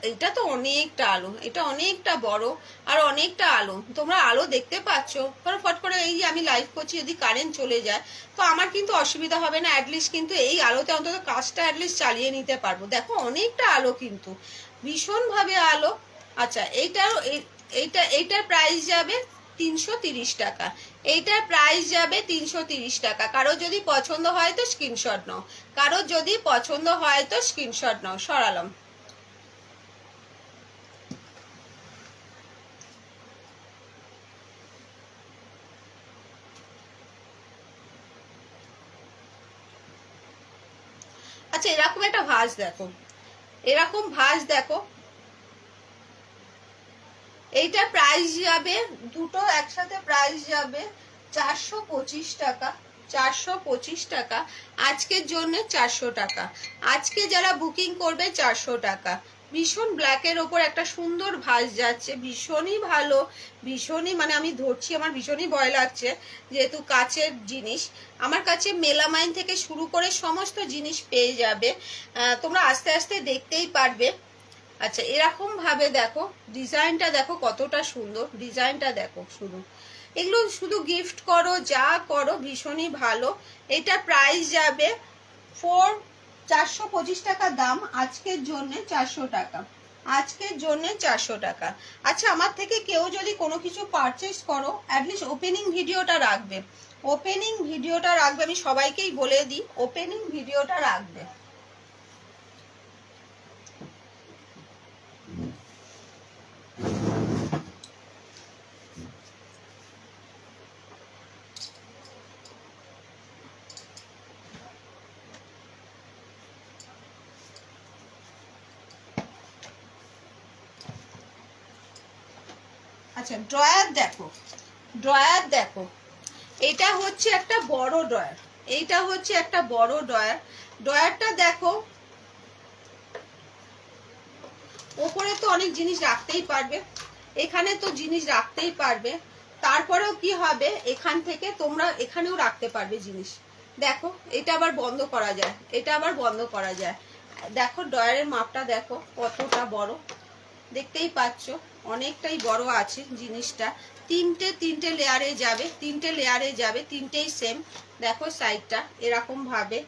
এইটা তো অনেকটা আলো, এটা অনেকটা বড় আর অনেকটা আলো, তোমরা আলো দেখতে পাচ্ছ। ফট করে এই যে আমি লাইভ করছি, যদি কারেন্ট চলে যায় তো আমার কিন্তু অসুবিধা হবে না, অ্যাটলিস্ট কিন্তু এই আলোতে অন্তত কাজটা অ্যাটলিস্ট চালিয়ে নিতে পারবো। দেখো অনেকটা আলো, কিন্তু ভীষণভাবে আলো। আচ্ছা, এইটার প্রাইস যাবে 330 টাকা, এইটার প্রাইস যাবে 330 টাকা। কারো যদি পছন্দ হয় তো স্ক্রিনশট নাও, কারো যদি পছন্দ হয় তো স্ক্রিনশট নাও। সরালাম। আচ্ছা, এরকম একটা ভাঁজ দেখো, এরকম ভাঁজ দেখো, এইটা প্রাইস যাবে, দুটো একসাথে প্রাইস যাবে 425 টাকা, 425 টাকা আজকের জন্য, 400 টাকা আজকে যারা বুকিং করবে 400 টাকা। ভীষণ ব্ল্যাকের ওপর একটা সুন্দর ভাঁজ যাচ্ছে, ভীষণই ভালো, ভীষণই মানে আমি ধরছি আমার ভীষণই ভয় লাগছে, যেহেতু কাচের জিনিস। আমার কাছে মেলামাইন থেকে শুরু করে সমস্ত জিনিস পেয়ে যাবে, তোমরা আস্তে আস্তে দেখতেই পারবে। আচ্ছা, এরকম ভাবে দেখো ডিজাইনটা, দেখো কতটা সুন্দর ডিজাইনটা, দেখো শুধু এগুলো শুধু গিফট করো, যা করো ভীষণই ভালো। এটা প্রাইস যাবে 425 টাকা দাম, আজকের জন্য 400 টাকা, আজকের জন্য 400 টাকা। আচ্ছা, আমার থেকে কেউ যদি কোনো কিছু পারচেস করো, অ্যাটলিস্ট ওপেনিং ভিডিওটা রাখবে, ওপেনিং ভিডিওটা রাখবে, আমি সবাইকেই বলে দিই ওপেনিং ভিডিওটা রাখবে। আচ্ছা, ড্রয়ার দেখো, ড্রয়ার দেখো, এটা হচ্ছে একটা বড় ড্রয়ার, এইটা হচ্ছে একটা বড় ড্রয়ার। ড্রয়ারটা দেখো, ওপরে তো অনেক জিনিস রাখতেই পারবে, এখানে তো জিনিস রাখতেই পারবে, তারপরেও কি হবে এখান থেকে তোমরা এখানেও রাখতে পারবে জিনিস। দেখো, এটা আবার বন্ধ করা যায়, এটা আবার বন্ধ করা যায়। দেখো ড্রয়ারের মাপটা দেখো কতটা বড়, দেখতেই পাচ্ছ অনেকটাই বড় আছে জিনিসটা। তিনটে লেয়ারে যাবে, তিনটে লেয়ারে যাবে, তিনটেই সেম। দেখো সাইডটা এরকম ভাবে।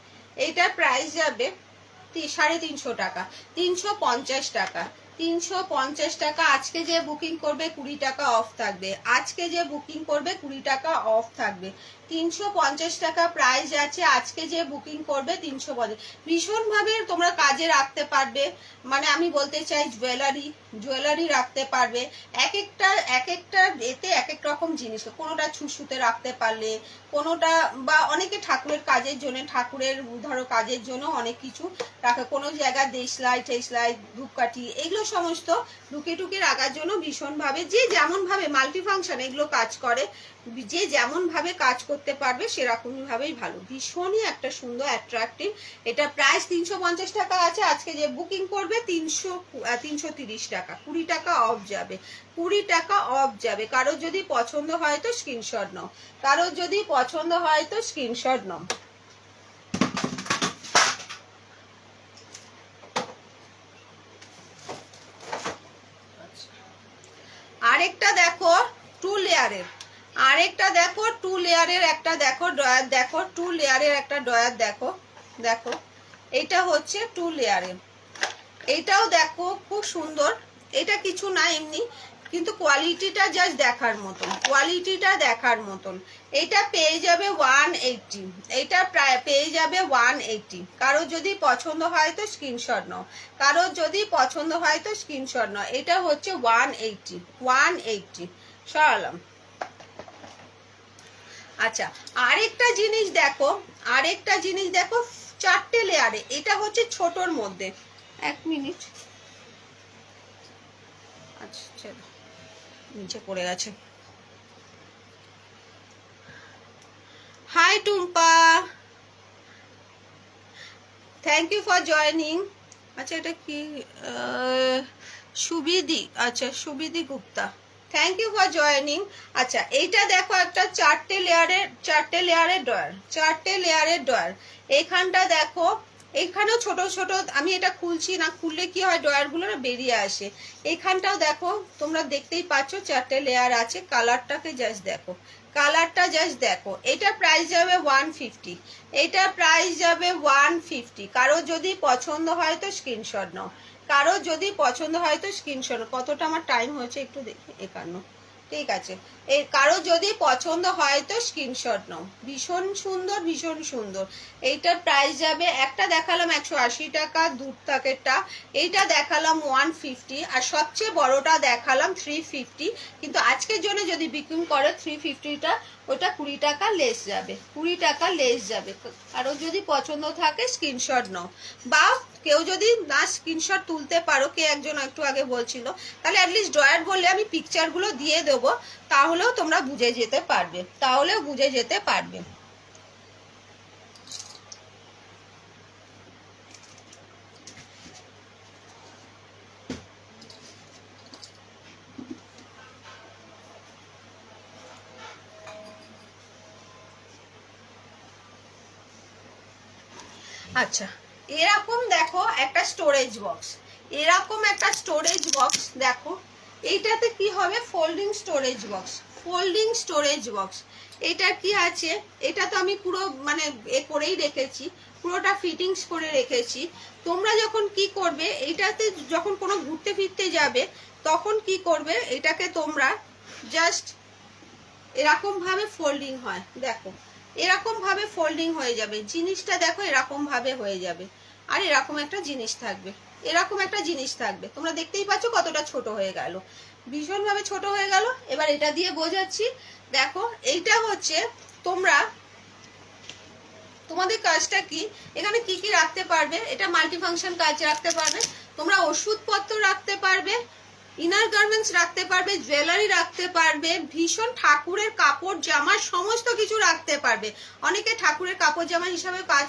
এইটার প্রাইস যাবে 350 টাকা, 350 টাকা, 350 টাকা। আজকে যে বুকিং করবে 20 টাকা অফ থাকবে, আজকে যে বুকিং করবে 20 টাকা অফ থাকবে। 350 টাকা প্রাইস আছে, আজকে যে বুকিং করবে 350। ভীষণভাবে তোমরা কাজে রাখতে পারবে, মানে আমি বলতে চাই জুয়েলারি রাখতে পারবে। এক একটা এতে এক এক রকম জিনিস, কোনোটা ছুঁচুতে রাখতে পারলে, কোনোটা বা অনেকে ঠাকুরের কাজের জন্য, ঠাকুরের ধরো কাজের জন্য অনেক কিছু রাখে, কোনো জায়গায় দেশলাই টেসলাই ধূপকাঠি এগুলো সমস্ত ঢুকে টুকে রাখার জন্য ভীষণভাবে, যে যেমন ভাবে মাল্টি ফাংশন এগুলো কাজ করে, যে যেমন ভাবে কাজ করতে পারবে সেরকমই ভাবেই ভালো। ভীষণই একটা সুন্দর অ্যাট্রাকটিভ। এটা প্রাইস 350 টাকা আছে, আজকে যে বুকিং করবে 330 টাকা, 20 টাকা অফ যাবে, 20 টাকা অফ যাবে। কারো যদি পছন্দ হয় তো স্ক্রিনশট নাও, কারো যদি পছন্দ হয় তো স্ক্রিনশট নাও। আরেকটা দেখো 2 লেয়ারের, আরেকটা দেখো 2 লেয়ারের একটা দেখো ড্রয়ার, দেখো 2 লেয়ারের একটা ড্রয়ার দেখো, দেখো এটা হচ্ছে 2 লেয়ারের, এইটাও দেখো খুব সুন্দর। এটা কিছু না এমনি, কিন্তু কোয়ালিটিটা জাস্ট দেখার মতন, কোয়ালিটিটা দেখার মতন। এটা পেয়ে যাবে 180, এটা প্রায় পেয়ে যাবে 180। কারো যদি পছন্দ হয় তো স্ক্রিনশট নাও, কারো যদি পছন্দ হয় তো স্ক্রিনশট নাও। এটা হচ্ছে 180, 180 সরালাম। আচ্ছা, আরেকটা জিনিস দেখো, আরেকটা জিনিস দেখো 4টে লেয়ারে। এটা হচ্ছে ছোটর মধ্যে, 1 মিনিট। আচ্ছা চলো, নিচে পড়ে গেছে। Hi Tumpa, thank you for joining. আচ্ছা এটা কি সুবিধি, আচ্ছা Subidhi Gupta, thank you for joining. আচ্ছা এইটা দেখো একটা 4টে লেয়ারের ড্রয়ার, 4টে লেয়ারের ড্রয়ার। এইখানটা দেখো, এইখানেও ছোট ছোট, আমি এটা খুলছি না, খুললে কি হয় ড্রয়ারগুলো না বেরিয়ে আসে। এইখানটাও দেখো, তোমরা দেখতেই পাচ্ছ 4টে লেয়ার আছে। কালারটাকে জাস্ট দেখো, কালারটা জাস্ট দেখো। এটা প্রাইস যাবে 150, এটা প্রাইস যাবে 150। কারো যদি পছন্দ হয় তো স্ক্রিনশট নাও, কারো যদি পছন্দ হয় তো স্ক্রিনশট। কতটা আমার টাইম হয়েছে একটু দেখি, 51, ঠিক আছে। এই কারো যদি পছন্দ হয় তো স্ক্রিনশট নাও। ভীষণ সুন্দর, ভীষণ সুন্দর। এইটার প্রাইস যাবে, একটা দেখালাম 180 টাকা দূর থাকেরটা, এইটা দেখালাম 150, আর সবচেয়ে বড়টা দেখালাম 350। কিন্তু আজকের জন্য যদি বিক্রি করে 350টা, ওটা 20 টাকা লেস যাবে, 20 টাকা লেস যাবে। কারো যদি পছন্দ থাকে স্ক্রিনশট নাও, বা কেউ যদি না স্ক্রিনশট তুলতে পারো, কে একজন একটু আগে বলছিল, তাহলে অ্যাটলিস্ট ড্রয়ার বললে আমি পিকচারগুলো দিয়ে দেবো, তাহলেও তোমরা বুঝে যেতে পারবে, তাহলেও বুঝে যেতে পারবে। আচ্ছা এরকম দেখো একটা স্টোরেজ বক্স, এরকম একটা স্টোরেজ বক্স দেখো। এইটাতে কি হবে, folding storage box, folding storage box. এটা কি আছে, এটা তো আমি পুরো মানে এ করেই রেখেছি, পুরোটা ফিটিংস করে রেখেছি। তোমরা যখন কি করবে, এইটাতে যখন কোনো ঘুরতে ফিরতে যাবে, তখন কি করবে, এটাকে তোমরা জাস্ট এরকম ভাবে ফোল্ডিং হয়, দেখো এরকম ভাবে ফোল্ডিং হয়ে যাবে জিনিসটা, দেখো এরকম ভাবে হয়ে যাবে। আর এরকম একটা জিনিস থাকবে, এরকম একটা জিনিস থাকবে। তোমরা দেখতেই পাচ্ছ কতটা ছোট হয়ে গেল, ভীষণভাবে ছোট হয়ে গেল। এবার এটা দিয়ে বোঝাচ্ছি, দেখো এইটা হচ্ছে তোমরা, তোমাদের কাজটা কি, এখানে কি কি রাখতে পারবে, এটা মাল্টি ফাংশন কাজ রাখতে পারবে, তোমরা ওষুধপত্র রাখতে পারবে, ইনার গার্মেন্টস রাখতে পারবে, জুয়েলারি রাখতে পারবে, ভীষণ ঠাকুরের কাপড় জামা সমস্ত কিছু রাখতে পারবে। অনেকে ঠাকুরের কাপড় জামা হিসাবে কাজ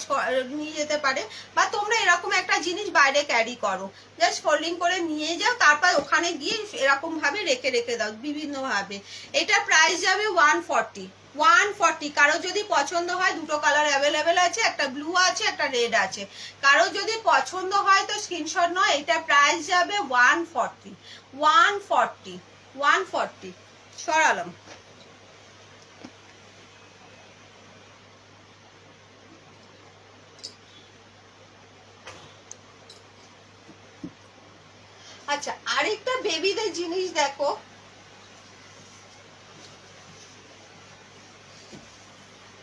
নিয়ে যেতে পারে, বা তোমরা এরকম একটা জিনিস বাইরে ক্যারি করো, জাস্ট ফোল্ডিং করে নিয়ে যাও, তারপর ওখানে গিয়ে এরকম ভাবে রেখে রেখে দাও বিভিন্নভাবে। এটা প্রাইস যাবে 140, 140। কারো যদি পছন্দ হয়, দুটো কালার অ্যাভেলেবেল আছে, একটা ব্লু আছে, একটা রেড আছে। কারো যদি পছন্দ হয় তো স্ক্রিনশট নয়। এটা প্রাইস যাবে 140, 140, 140 সরালাম। আচ্ছা আরেকটা বেবিদের জিনিস দেখো,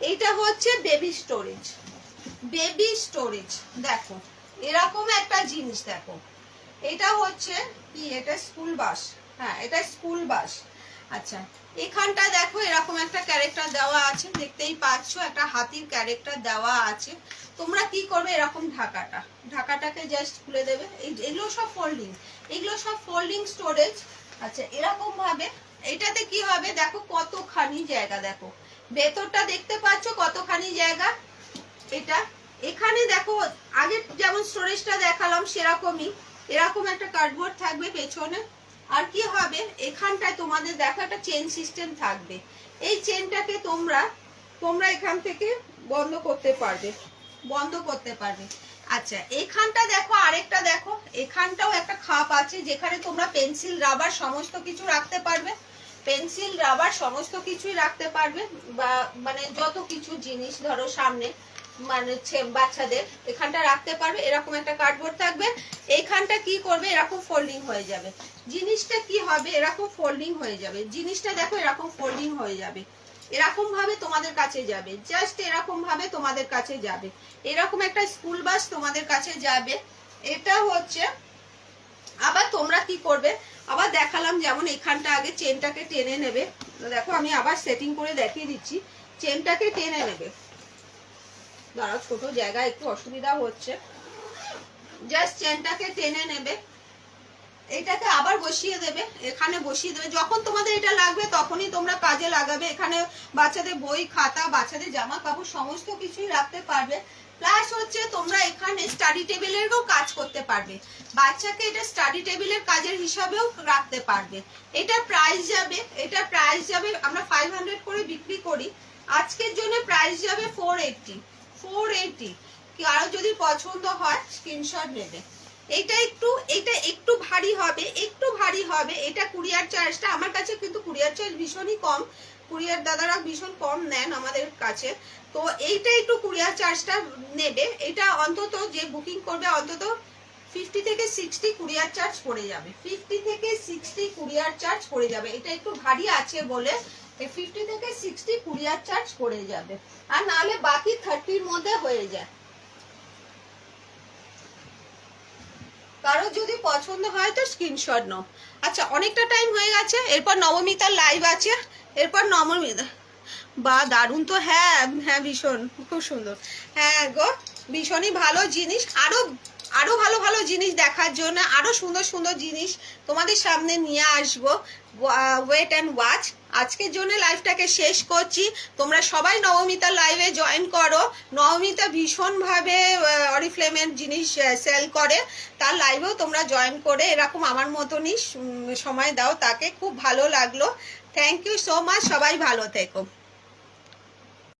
এইটা হচ্ছে বেবি স্টোরেজ, বেবি স্টোরেজ দেখো এরকম একটা জিনিস দেখো। এটা হচ্ছে কি, এটা স্কুল বাস, হ্যাঁ এটা স্কুল বাস। আচ্ছা এখানটা দেখো এরকম একটা ক্যারেক্টার দেওয়া আছে, দেখতেই পাচ্ছ একটা হাতির ক্যারেক্টার দেওয়া আছে। তোমরা কি করবে, এরকম ঢাকাটাকে জাস্ট খুলে দেবে। এগুলো সব ফোল্ডিং, এগুলো সব ফোল্ডিং স্টোরেজ। আচ্ছা এরকম ভাবে এইটাতে কি হবে, দেখো কতখানি জায়গা, দেখো ভেতরটা দেখতে পাচ্ছ কতখানি জায়গা। এটা এখানে দেখো আগে যেমন স্টোরেজটা দেখালাম সেরকমই, এরকম একটা কার্ডবোর্ড থাকবে পেছনে। আর কি হবে, এখানটায় তোমাদের দেখো একটা চেন সিস্টেম থাকবে। এই চেনটাকে তোমরা এখান থেকে বন্ধ করতে পারবে, বন্ধ করতে পারবে। আচ্ছা এখানটা দেখো, আরেকটা দেখো, এখানটাও একটা খাপ আছে, যেখানে তোমরা পেন্সিল রাবার সমস্ত কিছু রাখতে পারবে, পেন্সিল রাবার সমস্ত কিছুই রাখতে পারবে, বা মানে যত কিছু জিনিস ধরো সামনে মানে বাচ্চাদের এখানটা রাখতে পারবে, এরকম একটা কার্ডবোর্ড থাকবে, এইখানটা কি করবে এরকম ফোল্ডিং হয়ে যাবে, জিনিসটা কি হবে এরকম ফোল্ডিং হয়ে যাবে, জিনিসটা দেখো এরকম ফোল্ডিং হয়ে যাবে, এরকম ভাবে তোমাদের কাছে যাবে, জাস্ট এরকম ভাবে তোমাদের কাছে যাবে, এরকম একটা স্কুল বাস তোমাদের কাছে যাবে। এটা হচ্ছে আবার তোমরা কি করবে, আবার দেখালাম যেমন এখানটা আগে চেনটাকে টেনে নেবে, দেখো আমি আবার সেটিং করে দেখিয়ে দিচ্ছি, চেনটাকে টেনে নেবে, দাঁড়াও ছোট জায়গা একটু অসুবিধা হচ্ছে, জাস্ট চেনটাকে টেনে নেবে, এটাকে আবার বসিয়ে দেবে, এখানে বসিয়ে দেবে, যখন তোমাদের এটা লাগবে তখনই তোমরা কাজে লাগাবে, এখানে বাচ্চাদের বই খাতা বাচ্চাদের জামা কাপড় সমস্ত কিছুই রাখতে পারবে, প্লাস হচ্ছে তোমরা এখানে স্টাডি টেবিলেরও কাজ করতে পারবে, বাচ্চাকে এটা স্টাডি টেবিলের কাজের হিসাবেও রাখতে পারবে। এটা প্রাইস যাবে, এটা প্রাইস যাবে আমরা 500 করে বিক্রি করি, আজকের জন্য প্রাইস যাবে 480। কারো যদি পছন্দ হয় স্ক্রিনশট নেবে। এটা একটু ভারী হবে, একটু ভারী হবে, এটা কুরিয়ার চার্জটা আমার কাছে কিন্তু কুরিয়ার চার্জ ভীষণই কম, কুরিয়ার দাদারা ভীষণ কম নেন আমাদের কাছে, তো এইটা একটু কুরিয়ার চার্জটা নেবে, এটা অন্তত যে বুকিং করবে অন্তত 50 থেকে 60 কুরিয়ার চার্জ পড়ে যাবে, 50 থেকে 60 কুরিয়ার চার্জ পড়ে যাবে, এটা একটু ভারী আছে বলে 50 থেকে 60 কুরিয়ার চার্জ পড়ে যাবে, আর নাহলে বাকি 30-র মধ্যে হয়ে যায়। কারো যদি পছন্দ হয় তো স্ক্রিনশট নাও। আচ্ছা অনেকটা টাইম হয়ে গেছে, এরপর নবমিতার লাইভ আছে, এরপর নবমিতা বা দারুণ তো, হ্যাঁ হ্যাঁ ভীষণ খুব সুন্দর, হ্যাঁ গো ভীষণই ভালো জিনিস, আরো আরো ভালো ভালো জিনিস দেখার জন্য আরো সুন্দর সুন্দর জিনিস তোমাদের সামনে নিয়ে আসবো, ওয়েট অ্যান্ড ওয়াচ। আজকের জন্য লাইভটাকে শেষ করছি, তোমরা সবাই নবমিতার লাইভে জয়েন করো, নবমিতা ভীষণভাবে অরিফ্লেমের জিনিস সেল করে, তার লাইভেও তোমরা জয়েন করে এরকম আমার মতনই সময় দাও তাকে, খুব ভালো লাগলো, থ্যাংক ইউ সো মাচ, সবাই ভালো থেকো।